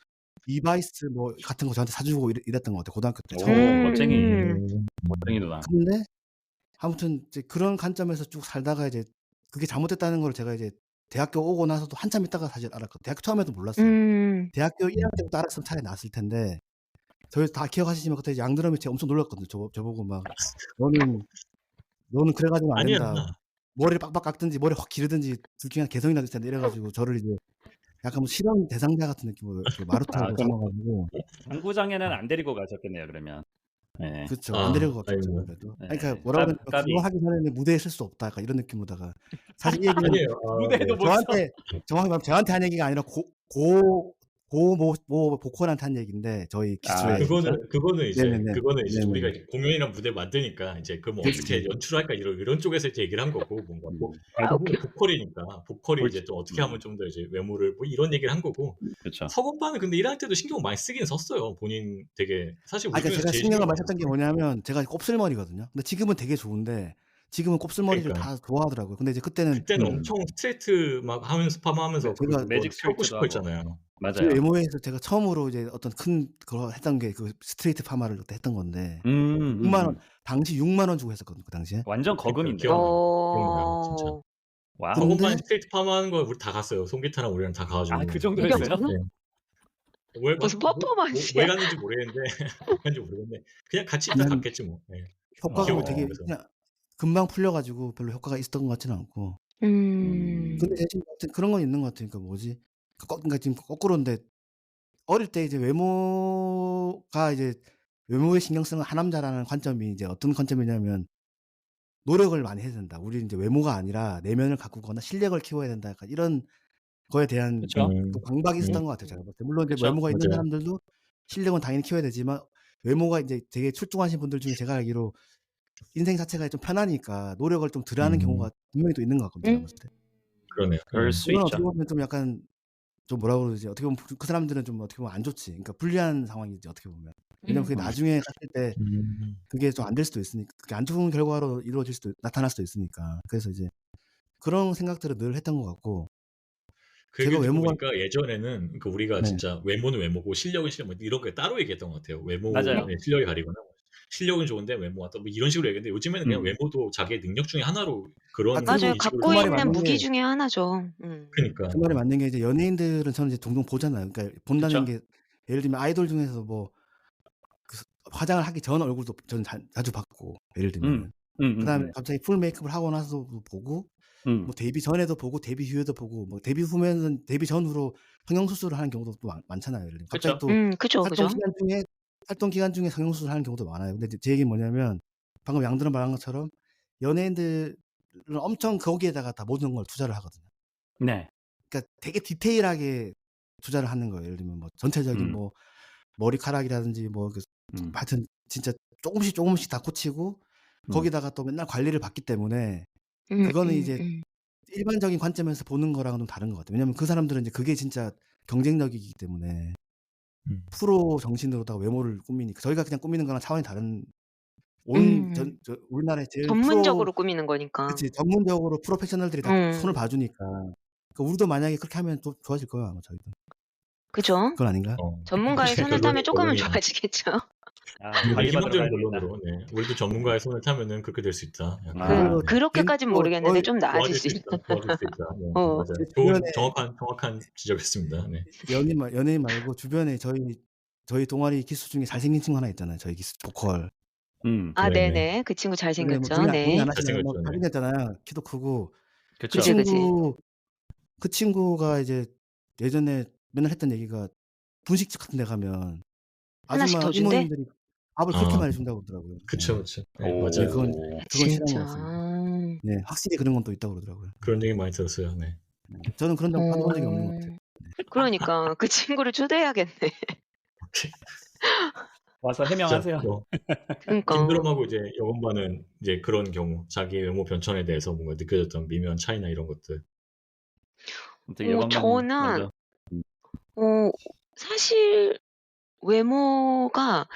리바이스 뭐 같은 거 저한테 사주고 이랬던 것 같아요, 고등학교 때 처음에. 멋쟁이. 멋쟁이 누나. 근데 아무튼 이제 그런 관점에서 쭉 살다가 이제 그게 잘못됐다는 걸 제가 이제 대학교 오고 나서도 한참 있다가 사실 알았거든요. 대학교 처음에도 몰랐어요. 대학교 1 학년 때부터 알았으면 차라리 나았을 텐데 저희 다 기억하시지만 그때 양드럼이 제가 엄청 놀랐거든요. 저보고 막 "너는 그래 가지고는 안 아니야. 된다. 머리를 빡빡 깎든지 머리 확 기르든지 둘 중에 개성이 나질 텐데." 이래 가지고 저를 이제 약간 뭐 실험 대상자 같은 느낌으로 이렇게 마루타로 그럼 삼아 가지고 당구장에는 안 데리고 가셨겠네요, 그러면. 네. 그쵸. 안 데리고 갔겠죠 아이고. 아무래도. 네. 아니 그러니까 뭐라 그러냐면 까비. "그거 하기 전에는 무대에 설 수 없다." 약간 이런 느낌으로다가 사실 이 얘기는 아니에요. 무대에도 못 서. 정확히 말하면 저한테 한 얘기가 아니라 모 보컬한테 한 얘기인데 저희 기수에. 그거는 이제 네네네. 우리가 네네. 이제 공연이나 무대 만드니까 이제 그 뭐 그치. 어떻게 연출할까 이런 쪽에서 이제 얘기를 한 거고 뭔가 웃겨. 보컬이니까 보컬이 그렇지. 이제 좀 어떻게 하면 좀 더 이제 외모를 뭐 이런 얘기를 한 거고 그쵸. 서건반은 근데 일할 때도 신경 많이 쓰긴 썼어요. 본인 되게 사실 우리 그러니까 중에서 제가 제일 신경을 신경 많이 많이 썼던 게 썼어요. 뭐냐면 제가 곱슬머리거든요. 근데 지금은 되게 좋은데 지금은 곱슬머리를 그러니까. 다 좋아하더라고요. 근데 이제 그때는 그때는 엄청 스트레이트 막 하면서 파마하면서 제가 매직 하고 스트리트도 싶어 하고. 했잖아요. 제 맞아요. 외모에서 제가 처음으로 이제 어떤 큰 그거 했던 게 그 스트레이트 파마를 그때 했던 건데 6만 원 당시 6만 원 주고 했었거든요, 그 당시에. 완전 그러니까 거금인데요. 기억나요. 진짜. 와우. 근데 서건반 스트레이트 파마하는 거 우리 다 갔어요. 송기타랑 우리랑 다 가 가지고. 그 정도 이게 했어요? 무슨 왜 무슨 왜 퍼포먼스야. 갔는지 모르겠는데 왜 갔는지 모르겠는데 그냥 같이 있다 난 갔겠지 뭐. 네. 효과가 기억나요. 되게 그래서. 그냥 금방 풀려 가지고 별로 효과가 있었던 것 같지는 않고. 근데 대신 하여튼 그런 건 있는 것 같아요. 그러니까 뭐지? 그러니까 지금 거꾸로인데 어릴 때 이제 외모가 이제 외모에 신경 쓰는 하남자라는 관점이 이제 어떤 관점이냐면 '노력을 많이 해야 된다. 우리는 인제 외모가 아니라 내면을 가꾸거나 실력을 키워야 된다.' 약간 이런 거에 대한 그쵸. 또 강박이 있었던 것 같아요, 제가 볼 때. 물론 이제 그쵸. 외모가 있는 맞아요. 사람들도 실력은 당연히 키워야 되지만 외모가 인제 되게 출중하신 분들 중에 제가 알기로 인생 자체가 좀 편하니까 노력을 좀 덜 하는 경우가 분명히 또 있는 것 같거든요, 제가 봤을 때. 그러네요. 그럴 수 그건 있죠. 어떻게 보면 좀 약간 좀 뭐라 그러지? 어떻게 보면 그 사람들은 좀 어떻게 보면 안 좋지. 그러니까 불리한 상황이지 어떻게 보면. 왜냐면 그게 나중에 갔을 때 그게 좀 안 될 수도 있으니까 그게 안 좋은 결과로 이루어질 수도 나타날 수도 있으니까. 그래서 이제 그런 생각들을 늘 했던 것 같고 그 제가 얘기를 듣고 외모가 보니까 예전에는 그러니까 우리가 네. 진짜 외모는 외모고 실력은 실력 뭐 이런 거 따로 얘기했던 것 같아요. 맞아요. 외모의 실력이 가리거나 실력은 좋은데 외모가 또 뭐 이런 식으로 얘기했는데 요즘에는 그냥 외모도 자기의 능력 중에 하나로 그런 그리고 맞아요. 인식으로 갖고 그 말이 있는 맞는 무기 게 중에 하나죠. 그니까. 그 말이 맞는 게 이제 연예인들은 저는 이제 종종 보잖아요. 그러니까 본다는 그쵸. 게 예를 들면 아이돌 중에서 뭐 그 화장을 하기 전 얼굴도 저는 자주 봤고 예를 들면은. 그다음에 갑자기 풀 메이크업을 하고 나서도 보고 뭐 데뷔 전에도 보고 데뷔 후에도 보고 뭐 데뷔 후면은 데뷔 전후로 성형 수술을 하는 경우도 또 많잖아요. 예를 들면 갑자기 그쵸. 또 그죠, 그죠. 활동 기간 중에 성형 수술을 하는 경우도 많아요. 근데 이제 제 얘기는 뭐냐면 방금 양들은 말한 것처럼 연예인들은 엄청 거기에다가 다 모든 걸 투자를 하거든요. 네. 그러니까 되게 디테일하게 투자를 하는 거예요. 예를 들면 뭐 전체적인 뭐 머리카락이라든지 뭐 하여튼 진짜 조금씩 다 고치고 거기다가 또 맨날 관리를 받기 때문에 그거는 이제 일반적인 관점에서 보는 거랑은 좀 다른 것 같아요. 왜냐면 그 사람들은 이제 그게 진짜 경쟁력이기 때문에 프로 정신으로다가 외모를 꾸미니까 저희가 그냥 꾸미는 거랑 차원이 다른 우리나라의 제일 전문적으로 꾸미는 거니까. 그치 전문적으로 프로페셔널들이 다 손을 봐주니까. 그러니까 우리도 만약에 그렇게 하면 또 좋아질 거예요 아마 저희도. 그죠? 그건 아닌가? 전문가의 손을 타면 조금은 좋아지겠죠. 희망적인 결론으로 우리도 전문가의 손을 타면은 그렇게 될 수 있다. 그렇게까지는 모르겠는데 좀 나아질 수 있다. 좋아질 수 있다. 맞아요. 좋은 정확한 지적이었습니다. 네. 연예인 말고 주변에 저희 동아리 기수 중에 잘생긴 친구 하나 있잖아요. 저희 기수 보컬. 네네. 그 친구 잘생겼죠. 동의 안 하시나요? 잘생겼죠. 잘생겼잖아요. 키도 크고. 그쵸. 그 친구가 이제 예전에 맨날 했던 얘기가 분식집 같은 데 가면 하나씩 아줌마 더 준대? 이모님들이 밥을 그렇게 많이 준다고 그러더라고요. 그쵸. 네, 맞아요. 그건 싫은 것 진짜. 같습니다. 네, 확실히 그런 건 또 있다고 그러더라고요. 그런 얘기 많이 들었어요. 네. 저는 그런 적 받아본 적이 없는 것 같아요. 그러니까 그 친구를 초대해야겠네. 와서 해명하세요. 그러니까. 김드럼하고 이제 여건반은 이제 그런 경우 자기 외모 변천에 대해서 뭔가 느껴졌던 미묘한 차이나 이런 것들. 저는 사실 외모가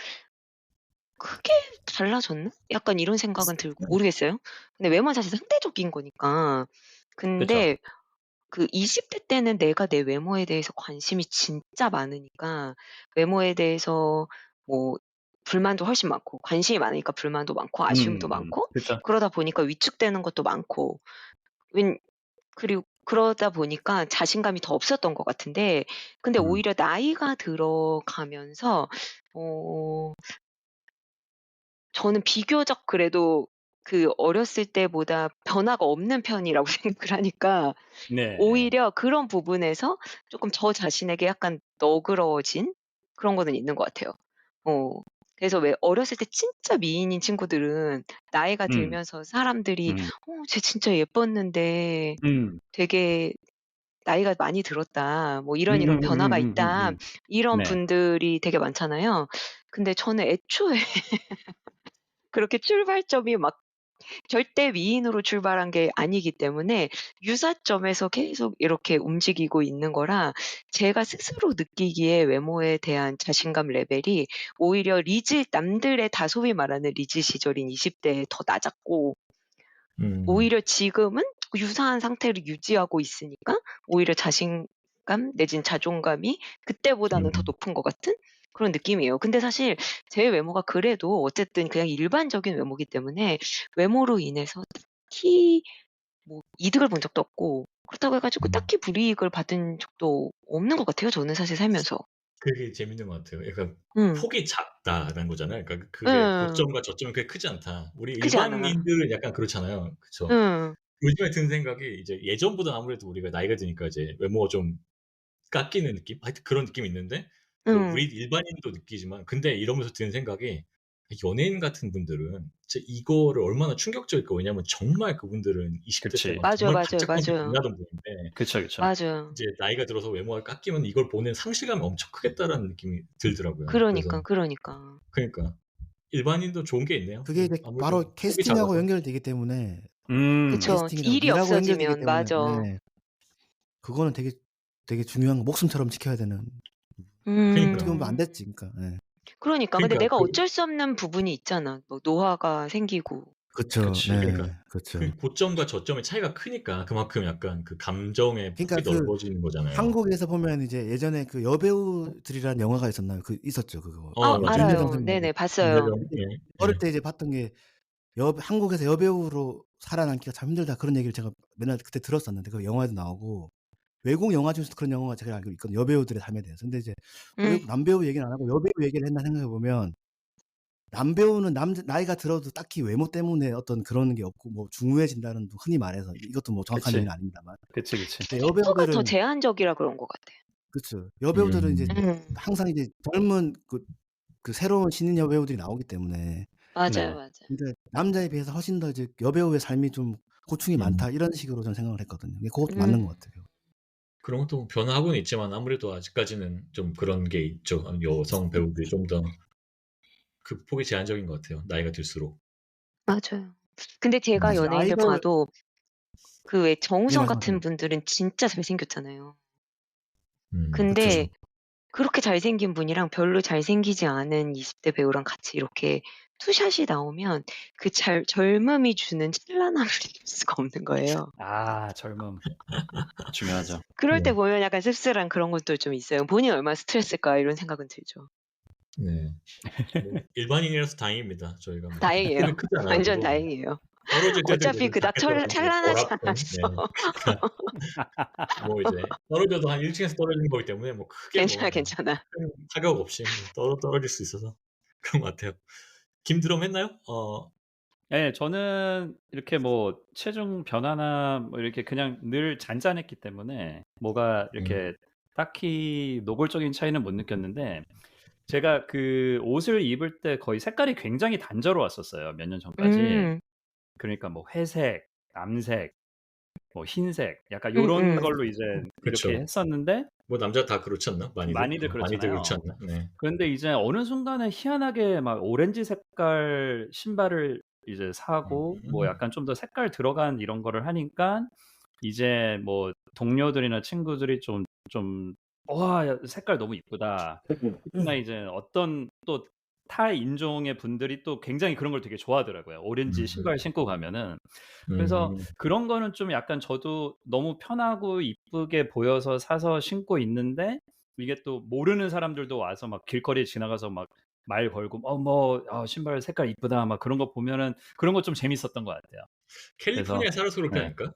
크게 달라졌나? 약간 이런 생각은 들고 모르겠어요. 근데 외모는 사실 상대적인 거니까. 근데 그 20대 때는 내가 내 외모에 대해서 관심이 진짜 많으니까 외모에 대해서 뭐 불만도 훨씬 많고 관심이 많으니까 불만도 많고 아쉬움도 많고 그러다 보니까 위축되는 것도 많고 그리고 그러다 보니까 자신감이 더 없었던 것 같은데 근데 오히려 나이가 들어가면서 저는 비교적 그래도 그 어렸을 때보다 변화가 없는 편이라고 생각을 하니까 오히려 그런 부분에서 조금 저 자신에게 약간 너그러워진 그런 거는 있는 것 같아요. 그래서 왜 어렸을 때 진짜 미인인 친구들은 나이가 들면서 사람들이 쟤 진짜 예뻤는데 되게 나이가 많이 들었다. 뭐 이런 변화가 있다. 이런 분들이 되게 많잖아요. 근데 저는 애초에 그렇게 출발점이 막 절대 미인으로 출발한 게 아니기 때문에 유사점에서 계속 이렇게 움직이고 있는 거라 제가 스스로 느끼기에 외모에 대한 자신감 레벨이 오히려 남들의 다 소위 말하는 리즈 시절인 20대에 더 낮았고 오히려 지금은 유사한 상태를 유지하고 있으니까 오히려 자신감 내지는 자존감이 그때보다는 더 높은 것 같은 그런 느낌이에요. 근데 사실 제 외모가 그래도 어쨌든 그냥 일반적인 외모이기 때문에 외모로 인해서 딱히 뭐 이득을 본 적도 없고 그렇다고 해가지고 딱히 불이익을 받은 적도 없는 것 같아요. 저는 사실 살면서. 그게 재밌는 것 같아요. 그러니까 폭이 작다라는 거잖아요. 그러니까 그게 고점과 저점이 그렇게 크지 않다. 우리 일반인들은 약간 그렇잖아요. 그쵸? 요즘에 든 생각이 이제 예전보다 아무래도 우리가 나이가 드니까 이제 외모가 좀 깎이는 느낌? 하여튼 그런 느낌이 있는데 우리 일반인도 느끼지만 근데 이러면서 드는 생각이 연예인 같은 분들은 진짜 이거를 얼마나 충격적일까. 왜냐면 정말 그분들은 20대 때 막 정말 반짝반짝 빛나던 분인데 그쵸. 이제 나이가 들어서 외모가 깎이면 이걸 보는 상실감이 엄청 크겠다라는 느낌이 들더라고요. 그러니까. 그러니까 일반인도 좋은 게 있네요. 그게 이제 바로 캐스팅하고 연결되기 때문에 그쵸. 일이 없어지면 맞아. 네. 그거는 되게 중요한 거 목숨처럼 지켜야 되는. 그러니까. 지금 안 됐지, 그러니까. 그러니까. 근데 내가 어쩔 수 없는 부분이 있잖아. 뭐 노화가 생기고. 그쵸. 그러니까 그렇죠. 그 고점과 저점의 차이가 크니까 그만큼 약간 그 감정의 폭이 넓어지는 거잖아요. 한국에서 보면 이제 예전에 그 여배우들이라는 영화가 있었나요? 있었죠, 그거. 알아요. 네네, 봤어요. 어릴 때 이제 봤던 게 한국에서 여배우로 살아남기가 참 힘들다 그런 얘기를 제가 맨날 그때 들었었는데 그 영화에도 나오고 외국 영화 중에서도 그런 영화가 제가 알고 있거든요. 여배우들의 삶에 대해서. 근데 이제 남배우 얘기는 안 하고 여배우 얘기를 했나 생각해 보면 남배우는 나이가 들어도 딱히 외모 때문에 어떤 그런 게 없고 뭐 중후해진다는 흔히 말해서 이것도 뭐 정확한 얘기는 아닙니다만. 그치. 속도가 더 제한적이라 그런 것 같아. 그렇죠. 여배우들은 이제 항상 이제 젊은 그 새로운 신인 여배우들이 나오기 때문에. 맞아요. 근데 남자에 비해서 훨씬 더 이제 여배우의 삶이 좀 고충이 많다 이런 식으로 저는 생각을 했거든요. 그것도 맞는 것 같아요. 그런 것도 변화하고는 있지만 아무래도 아직까지는 좀 그런 게 있죠. 여성 배우들이 좀 더 극복이 제한적인 것 같아요, 나이가 들수록. 맞아요. 근데 제가 사실 연예인들 아이돌 봐도 그 왜 네, 정우성 같은 말씀하세요. 분들은 진짜 잘생겼잖아요. 그쵸. 근데 그렇게 잘생긴 분이랑 별로 잘생기지 않은 20대 배우랑 같이 이렇게 투샷이 나오면 그 젊음이 주는 찬란함을 이길 수가 없는 거예요. 아, 젊음. 중요하죠. 그럴 때 네. 보면 약간 씁쓸한 그런 것도 좀 있어요. '본인이 얼마나 스트레스일까.' 이런 생각은 들죠. 네. 뭐 일반인이라서 다행입니다. 저희가 뭐 다행이에요. 키는 크지 않아 완전 가지고 다행이에요. 떨어질 때도 어차피 그래도 그닥 자켓 벗고 뭐 찬란하지 덜압근 네. 않았어. 뭐 이제 떨어져도 한 1 층에서 떨어지는 거기 때문에 뭐 크게 뭐 괜찮아, 네 괜찮아. 큰 타격 없이 뭐 떨어질 수 있어서 그런 것 같아요. 김드럼 했나요? 예. 저는 이렇게 뭐 체중 변화나 뭐 이렇게 그냥 늘 잔잔했기 때문에 뭐가 이렇게 딱히 노골적인 차이는 못 느꼈는데, 제가 그 옷을 입을 때 거의 색깔이 굉장히 단조로웠었어요, 몇 년 전까지. 음. 그러니까 뭐 회색, 남색, 뭐 흰색 약간 요런 걸로 이제 이렇게 그쵸. 했었는데 뭐 남자 다 그렇지 않나? 많이들? 많이들 많이들 그렇지 그렇잖아요. 않나? 네. 그런데 이제 어느 순간에 희한하게 막 오렌지 색깔 신발을 이제 사고 뭐 약간 좀 더 색깔 들어간 이런 거를 하니까 이제 뭐 동료들이나 친구들이 좀 "와 야 색깔 너무 이쁘다." 특히나 이제 어떤 또 타 인종의 분들이 또 굉장히 그런 걸 되게 좋아하더라고요, 오렌지 신발 신고 가면은. 그래서 음. 그런 거는 좀 약간 저도 너무 편하고 이쁘게 보여서 사서 신고 있는데, 이게 또 모르는 사람들도 와서 막 길거리에 지나가서 막 말 걸고 뭐 "신발 색깔 이쁘다." 막 그런 거 보면은 그런 거 좀 재밌었던 것 같아요. 그래서 캘리포니아에 살아서 그런 게 네. 아닐까?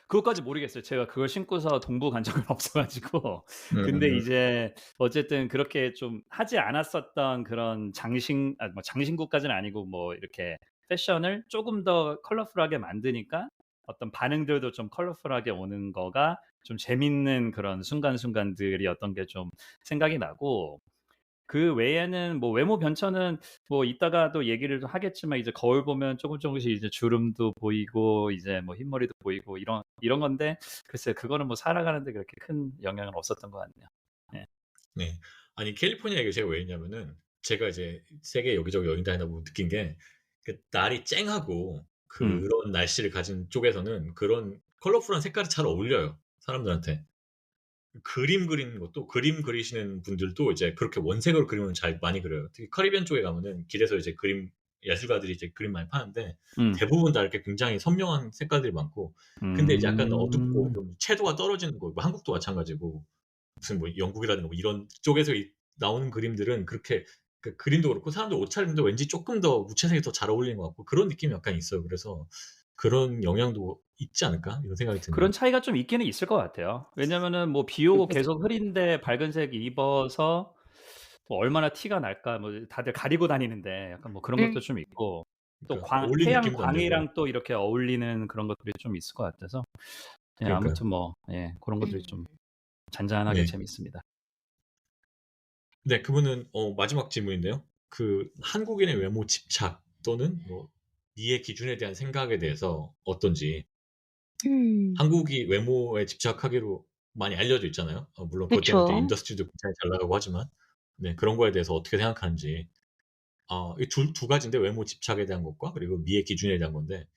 그것까지 모르겠어요. 제가 그걸 신고서 동부 간 적은 없어 가지고. 근데 음. 이제 어쨌든 그렇게 좀 하지 않았었던 그런 뭐 장신구까지는 아니고 뭐 이렇게 패션을 쪼금 더 컬러풀하게 만드니까 어떤 반응들도 좀 컬러풀하게 오는 거가 좀 재밌는 그런 순간순간들이었던 게 좀 생각이 나고, 그 외에는 뭐 외모 변천은 뭐 이따가도 얘기를 하겠지만 이제 거울 보면 조금씩 이제 주름도 보이고 이제 뭐 흰머리도 보이고 이런 건데, 글쎄요. 그거는 뭐 살아가는 데 그렇게 큰 영향은 없었던 것 같네요. 예. 네. 아니 캘리포니아 얘기를 제가 왜 했냐면은 제가 이제 세계 여기저기 여행 다니다 보면 느낀 게 그 날이 쨍하고 음. 그런 날씨를 가진 쪽에서는 그런 컬러풀한 색깔이 잘 어울려요, 사람들한테. 그림 그리는 것도 그림 그리시는 분들도 이제 그렇게 원색으로 그림을 잘 많이 그려요. 특히 카리비안 쪽에 가면은 길에서 이제 그림 예술가들이 이제 그림 많이 파는데 음. 대부분 다 이렇게 굉장히 선명한 색깔들이 많고, 근데 이제 약간 어둡고 음. 좀 채도가 떨어지는 거, 뭐 한국도 마찬가지고 무슨 뭐 영국이라든가 뭐 이런 쪽에서 나오는 그림들은 그렇게 그 그림도 그렇고 사람들 옷차림도 왠지 쪼끔 더 무채색이 더 잘 어울리는 것 같고 그런 느낌이 약간 있어요. 그래서 '그런 영향도 있지 않을까?' 이런 생각이 드네요. 그런 차이가 좀 있기는 있을 것 같아요. 왜냐면은 뭐 비 오고 계속 흐린데 밝은색 입어서 뭐 얼마나 티가 날까, 뭐 다들 가리고 다니는데 약간 뭐 그런 것도 좀 있고, 또 그러니까 어울리는 태양 느낌도 안 들고. 광이랑 또 이렇게 어울리는 그런 것들이 좀 있을 것 같아서, 예 그러니까요. 아무튼 뭐 고런 것들이 좀 음. 잔잔하게 네. 재밌습니다. 네. 그러면은 마지막 질문인데요. 그 한국인의 외모 집착 또는 뭐 미의 기준에 대한 생각에 대해서 어떤지. 음. 한국이 외모에 집착하기로 많이 알려져 있잖아요. 물론 그것 때문에 또 그쵸. 인더스트리도 굉장히 잘 나가고 하지만 네 그런 거에 대해서 어떻게 생각하는지. 이 두 가지인데 외모 집착에 대한 것과 그리고 미의 기준에 대한 건데,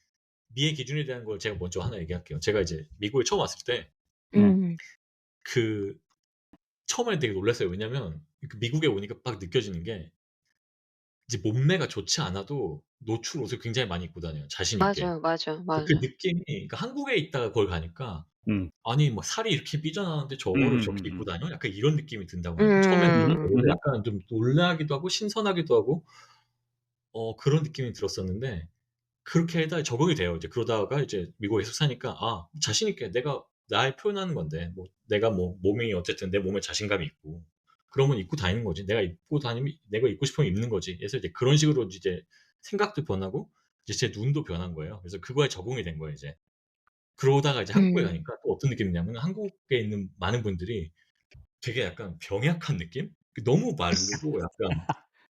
미의 기준에 대한 걸 제가 먼저 하나 얘기할게요. 제가 이제 미국에 처음 왔을 때 네. 그 처음에 되게 놀랐어요. 왜냐면 그 미국에 오니까 막 느껴지는 게 이제 몸매가 좋지 않아도 노출 옷을 굉장히 많이 입고 다녀요, 자신 있게. 맞아요, 맞아, 그 맞아. 느낌이 그러니까 한국에 있다가 거기 가니까 음. '아니 막 살이 이렇게 삐져나왔는데 저거를 저렇게 입고 다녀?' 약간 이런 느낌이 든다고 하니까 처음에는 음. 약간 좀 놀라기도 하고 신선하기도 하고 그런 느낌이 들었었는데, 그렇게 하다가 적응이 돼요. 이제 그러다가 이제 미국에 계속 사니까 자신 있게 내가 날 표현하는 건데 뭐 내가 뭐 몸이 어쨌든 내 몸에 자신감이 있고 그러면 입고 다니는 거지. 내가 입고 다니면 내가 입고 싶으면 입는 거지. 그래서 이제 그런 식으로 이제 생각도 변하고 이제 제 눈도 변한 거예요. 그래서 그거에 적응이 된 거예요, 이제. 그러다가 이제 한국에 음. 가니까 또 어떤 느낌이냐면 한국에 있는 많은 분들이 되게 약간 병약한 느낌? 너무 마르고 약간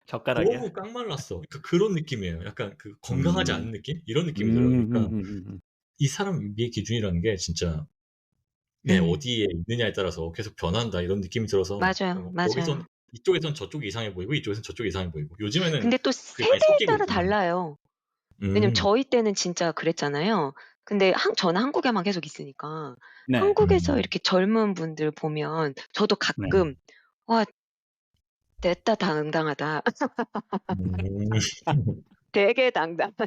젓가락이야? 너무 깡말랐어. 그러니까 그런 느낌이에요. 약간 그 건강하지 음. 않은 느낌? 이런 느낌이 들어요. 그러니까 음음음음음. 이 사람 미의 기준이라는 게 진짜 어디에 있느냐에 따라서 계속 변한다 이런 느낌이 들어서 맞아요. 여기선 맞아요. 이쪽에선 저쪽이 이상해 보이고 이쪽에선 저쪽이 이상해 보이고 요즘에는 근데 또 그게 많이 세대에 섞이고 따라 있잖아요. 달라요. 왜냐면 음. 저희 때는 진짜 그랬잖아요. 근데 저는 한국에만 계속 있으니까 네. 한국에서 이렇게 젊은 분들 보면 저도 네. 가끔 '와 냈다 당당하다. 음. 되게 당당하다.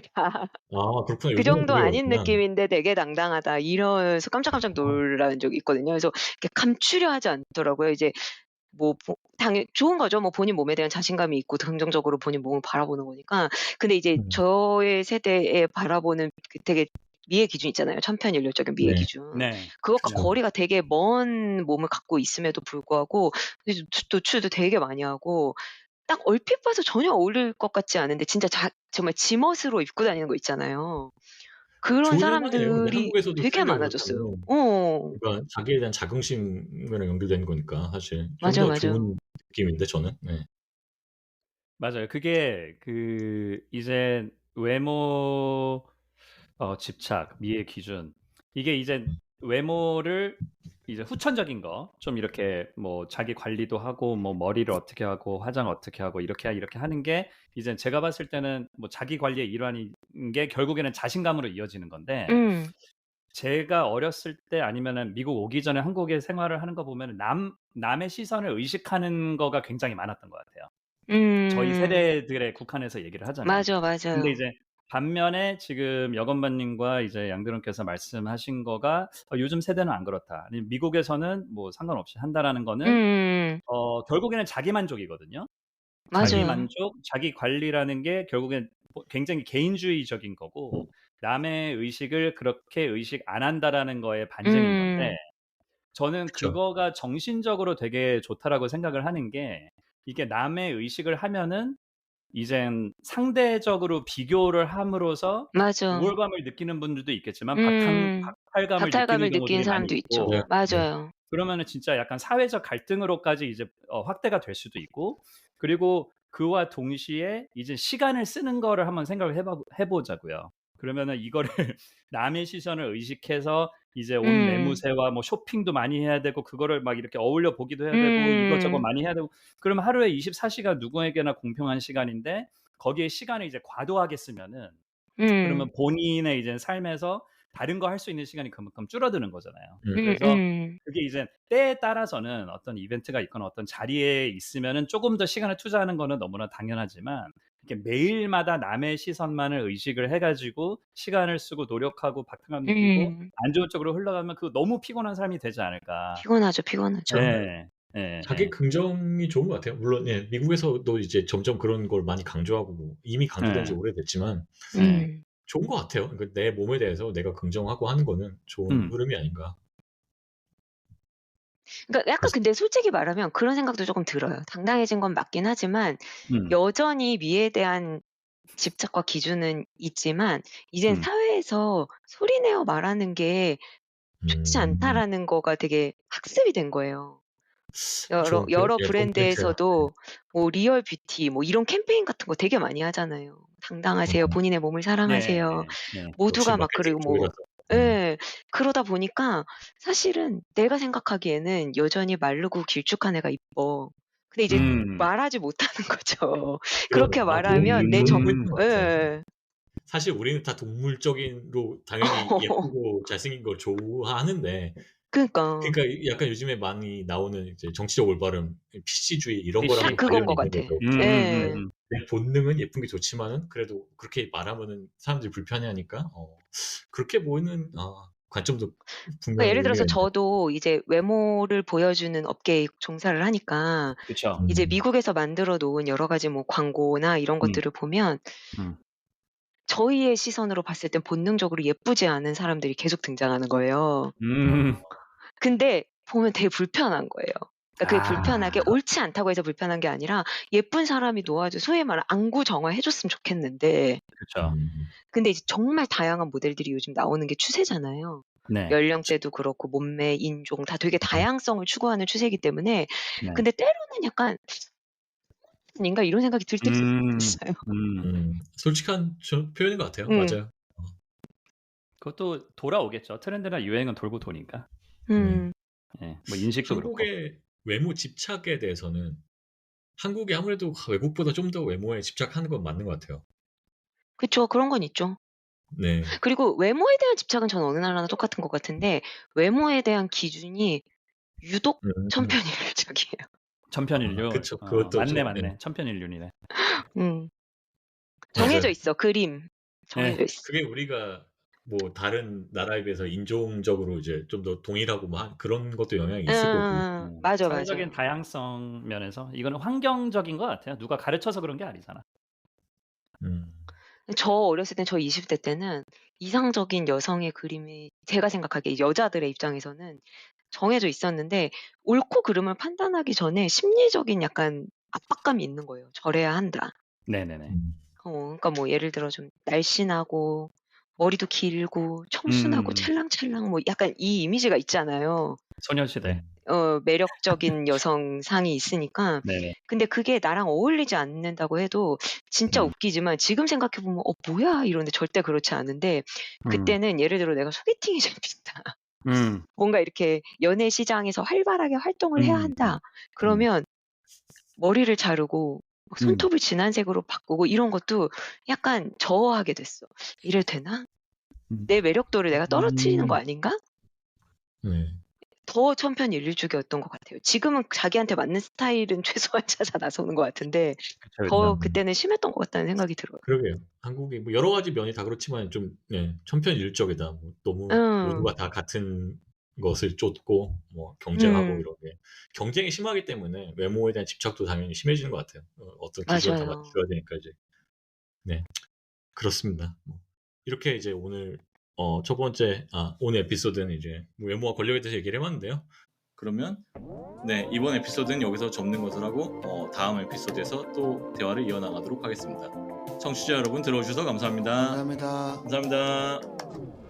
아 그렇구나. 그 요즘은 정도 그게 아닌 어렵구나. 느낌인데 되게 당당하다.' 이러면서 깜짝깜짝 놀란 적이 있거든요. 그래서 이렇게 감추려 하지 않더라고요. 이제 뭐 당연히 좋은 거죠. 뭐 본인 몸에 대한 자신감이 있고 긍정적으로 본인 몸을 바라보는 거니까. 근데 이제 저의 세대에 바라보는 그 되게 미의 기준 있잖아요. 천편일률적인 미의 네. 기준. 네. 그것과 그쵸. 거리가 되게 먼 몸을 갖고 있음에도 불구하고 이제 노출도 되게 많이 하고 딱 얼핏 봐서 전혀 어울릴 것 같지 않은데 진짜 정말 지멋으로 입고 다니는 거 있잖아요. 그런 좋을 만해요. 근데 사람들이 한국에서도 되게 트렌드가 많아졌어요. 그렇다면 어. 그러니까 자기에 대한 자긍심이랑 연결되는 거니까 사실 좀 맞아요, 더 맞아요. 좋은 느낌인데 저는. 네. 맞아요. 그게 이제 외모 집착, 미의 기준. 이게 이제 외모를 이제 후천적인 거, 좀 이렇게 뭐 자기 관리도 하고, 뭐 머리를 어떻게 하고, 화장 어떻게 하고, 이렇게 하는 게 이제 제가 봤을 때는 뭐 자기 관리의 일환인 게 결국에는 자신감으로 이어지는 건데, 음. 제가 어렸을 때 아니면은 미국 오기 전에 한국에 생활을 하는 거 보면은 남의 시선을 의식하는 거가 굉장히 많았던 것 같아요. 저희 음. 세대들에 국한해서 얘기를 하자면. 맞아, 근데 맞아요. 이제 반면에 지금 여건반님과 이제 양드론께서 말씀하신 거가 요즘 세대는 안 그렇다. 아니면 미국에서는 뭐 상관없이 한다라는 거는 음음. 결국에는 자기 만족이거든요. 자기 맞아요. 만족, 자기 관리라는 게 결국엔 굉장히 개인주의적인 거고 남의 의식을 그렇게 의식 안 한다라는 거에 반증인 건데 음. 저는 그쵸. 그거가 정신적으로 되게 좋다라고 생각을 하는 게 이게 남의 의식을 하면은 이젠 상대적으로 비교를 함으로써 맞아. 우월감을 느끼는 분들도 있겠지만 음. 박탈감을 느끼는 박탈감을 느끼는 경우들이 많이 사람도 있죠. 네. 있고 네. 맞아요. 그러면은 진짜 약간 사회적 갈등으로까지 이제 확대가 될 수도 있고 그리고 그와 동시에 이제 시간을 쓰는 거를 한번 생각을 해 보자고요. 그러면은 이거를 남의 시선을 의식해서 이제 옷 음. 매무새와 뭐 쇼핑도 많이 해야 되고 그거를 막 이렇게 어울려 보기도 해야 되고 이것저것 음. 많이 해야 되고 그러면 하루에 24시간 누구에게나 공평한 시간인데 거기에 시간을 이제 과도하게 쓰면은 음. 그러면 본인의 이제 삶에서 다른 거 할 수 있는 시간이 그만큼 줄어드는 거잖아요. 그래서 음음. 그게 이제 때에 따라서는 어떤 이벤트가 있거나 어떤 자리에 있으면은 조금 더 시간을 투자하는 거는 너무나 당연하지만 이렇게 매일마다 남의 시선만을 의식을 해 가지고 시간을 쓰고 노력하고 박탈감 느끼고 음. 안 좋은 쪽으로 흘러가면 그거 너무 피곤한 삶이 되지 않을까. 피곤하죠, 피곤하죠. 예. 자기 예예. 긍정이 좋은 것 같아요. 물론 미국에서도 이제 점점 그런 걸 많이 강조하고 뭐 이미 강조된 지 예. 오래됐지만 예. 음. 좋은 것 같아요. 그러니까 내 몸에 대해서 내가 긍정하고 하는 거는 좋은 음. 흐름이 아닌가. 그러니까 약간 그래서 근데 솔직히 말하면 그런 생각도 쪼끔 들어요. 당당해진 건 맞긴 하지만 음. 여전히 미에 대한 집착과 기준은 있지만 이젠 음. 사회에서 소리 내어 말하는 게 좋지 음. 않다라는 거가 되게 학습이 된 거예요. 그쵸. 여러 예 그건 포인트예요. 네. 브랜드에서도 뭐 리얼 뷰티 뭐 이런 캠페인 같은 거 되게 많이 하잖아요. 당당하세요. 어 본인의 몸을 네. 사랑하세요. 네. 역시 모두가 막 마케팅 그리고 뭐 쪽이라서. 네. 예. 그러다 보니까 사실은 내가 생각하기에는 여전히 마르고 길쭉한 애가 이뻐. 근데 이제 음. 말하지 못하는 거죠. 그러네. 그렇게 아 말하면 내 정 좋은 포인트 같아요. 예. 사실 우리는 다 동물적인로 당연히 예쁘고 잘생긴 걸 좋아하는데 그러니까. 그러니까 약간 요즘에 많이 나오는 이제 정치적 올바름, PC주의 이런 딱 거랑은 PC. 그건 관련이 것 있는 같아. 거죠. 네. 예. 내 본능은 예쁜 게 좋지만은 그래도 그렇게 말하면은 사람들이 불편해하니까 그렇게 보이는 관점도 그러니까 분명히 예를 들어서 의미가 있는 것 같아요. 저도 이제 외모를 보여주는 업계에 종사를 하니까 그쵸. 이제 음. 미국에서 만들어 놓은 여러 가지 뭐 광고나 이런 음. 것들을 보면 음. 저희의 시선으로 봤을 땐 본능적으로 예쁘지 않은 사람들이 계속 등장하는 거예요. 음. 근데 보면 되게 불편한 거예요. 그러니까 그게 불편하게 아. 옳지 않다고 해서 불편한 게 아니라 예쁜 사람이 놓아줘 소위 말하는 안구정화해 줬으면 좋겠는데 그쵸. 음. 근데 이제 정말 다양한 모델들이 요즘 나오는 게 추세잖아요. 네. 연령대도 그렇고 몸매, 인종 다 되게 음. 다양성을 추구하는 추세이기 때문에 네. 근데 때로는 약간 '아닌가?' 이런 생각이 들 때도 음. 있어요. 음. 솔직한 표현인 것 같아요. 음. 맞아요. 어. 그것도 돌아오겠죠. 트렌드나 유행은 돌고 도니까. 음. 예. 뭐 인식도 그렇고. 한국의 외모 집착에 대해서는 한국이 아무래도 외국보다 좀 더 외모에 집착하는 건 맞는 것 같아요. 그쵸. 그런 건 있죠. 네. 그리고 외모에 대한 집착은 저는 어느 나라나 똑같은 것 같은데 외모에 대한 기준이 유독 천편일률적이에요. 천편일률. 그쵸. 그것도 맞네, 좀, 네. 맞네. 천편일률이네. 정해져 맞아요. 있어. 그림. 정해져 있어. 그게 우리가 뭐 다른 나라에 비해서 인종적으로 이제 좀 더 동일하고 뭐 그런 것도 영향이 있을 거고. 맞아, 사회적인 맞아. 다양성 면에서 이거는 환경적인 것 같아요. 누가 가르쳐서 그런 게 아니잖아. 저 어렸을 땐 저 20대 때는 이상적인 여성의 그림이 제가 생각하기에 여자들의 입장에서는 정해져 있었는데 옳고 그름을 판단하기 전에 심리적인 약간 압박감이 있는 거예요. 저래야 한다. 네네네. 그러니까 뭐 예를 들어 좀 날씬하고 머리도 길고 청순하고 찰랑찰랑 뭐 약간 이 이미지가 있잖아요. 소녀시대. 매력적인 여성상이 있으니까. 네네. 근데 그게 나랑 어울리지 않는다고 해도 진짜 웃기지만 지금 생각해 보면 뭐야 이러는데 절대 그렇지 않은데 그때는 예를 들어 내가 소개팅이 재밌다. 뭔가 이렇게 연애 시장에서 활발하게 활동을 해야 한다. 그러면 머리를 자르고 막 손톱을 진한 색으로 바꾸고 이런 것도 약간 저하게 됐어. 이래도 되나? 내 매력도를 내가 떨어뜨리는 거 아닌가? 네. 더 천편일률적이었던 것 같아요. 지금은 자기한테 맞는 스타일은 최소한 찾아 나서는 것 같은데 더 그때는 심했던 것 같다는 생각이 들어요. 그러게요. 한국이 뭐 여러 가지 면이 다 그렇지만 좀 천편일률적이다. 뭐 너무 모두가 다 같은 것을 쫓고 뭐 경쟁하고 이런 게 경쟁이 심하기 때문에 외모에 대한 집착도 당연히 심해지는 것 같아요. 어떤 기준을 다 맞아요. 맞춰야 되니까 이제. 네. 그렇습니다. 이렇게 이제 오늘 첫 번째 오늘 에피소드는 이제 외모와 권력에 대해서 얘기를 해봤는데요. 그러면 네, 이번 에피소드는 여기서 접는 것을 하고 다음 에피소드에서 또 대화를 이어나가도록 하겠습니다. 청취자 여러분 들어주셔서 감사합니다. 감사합니다. 감사합니다.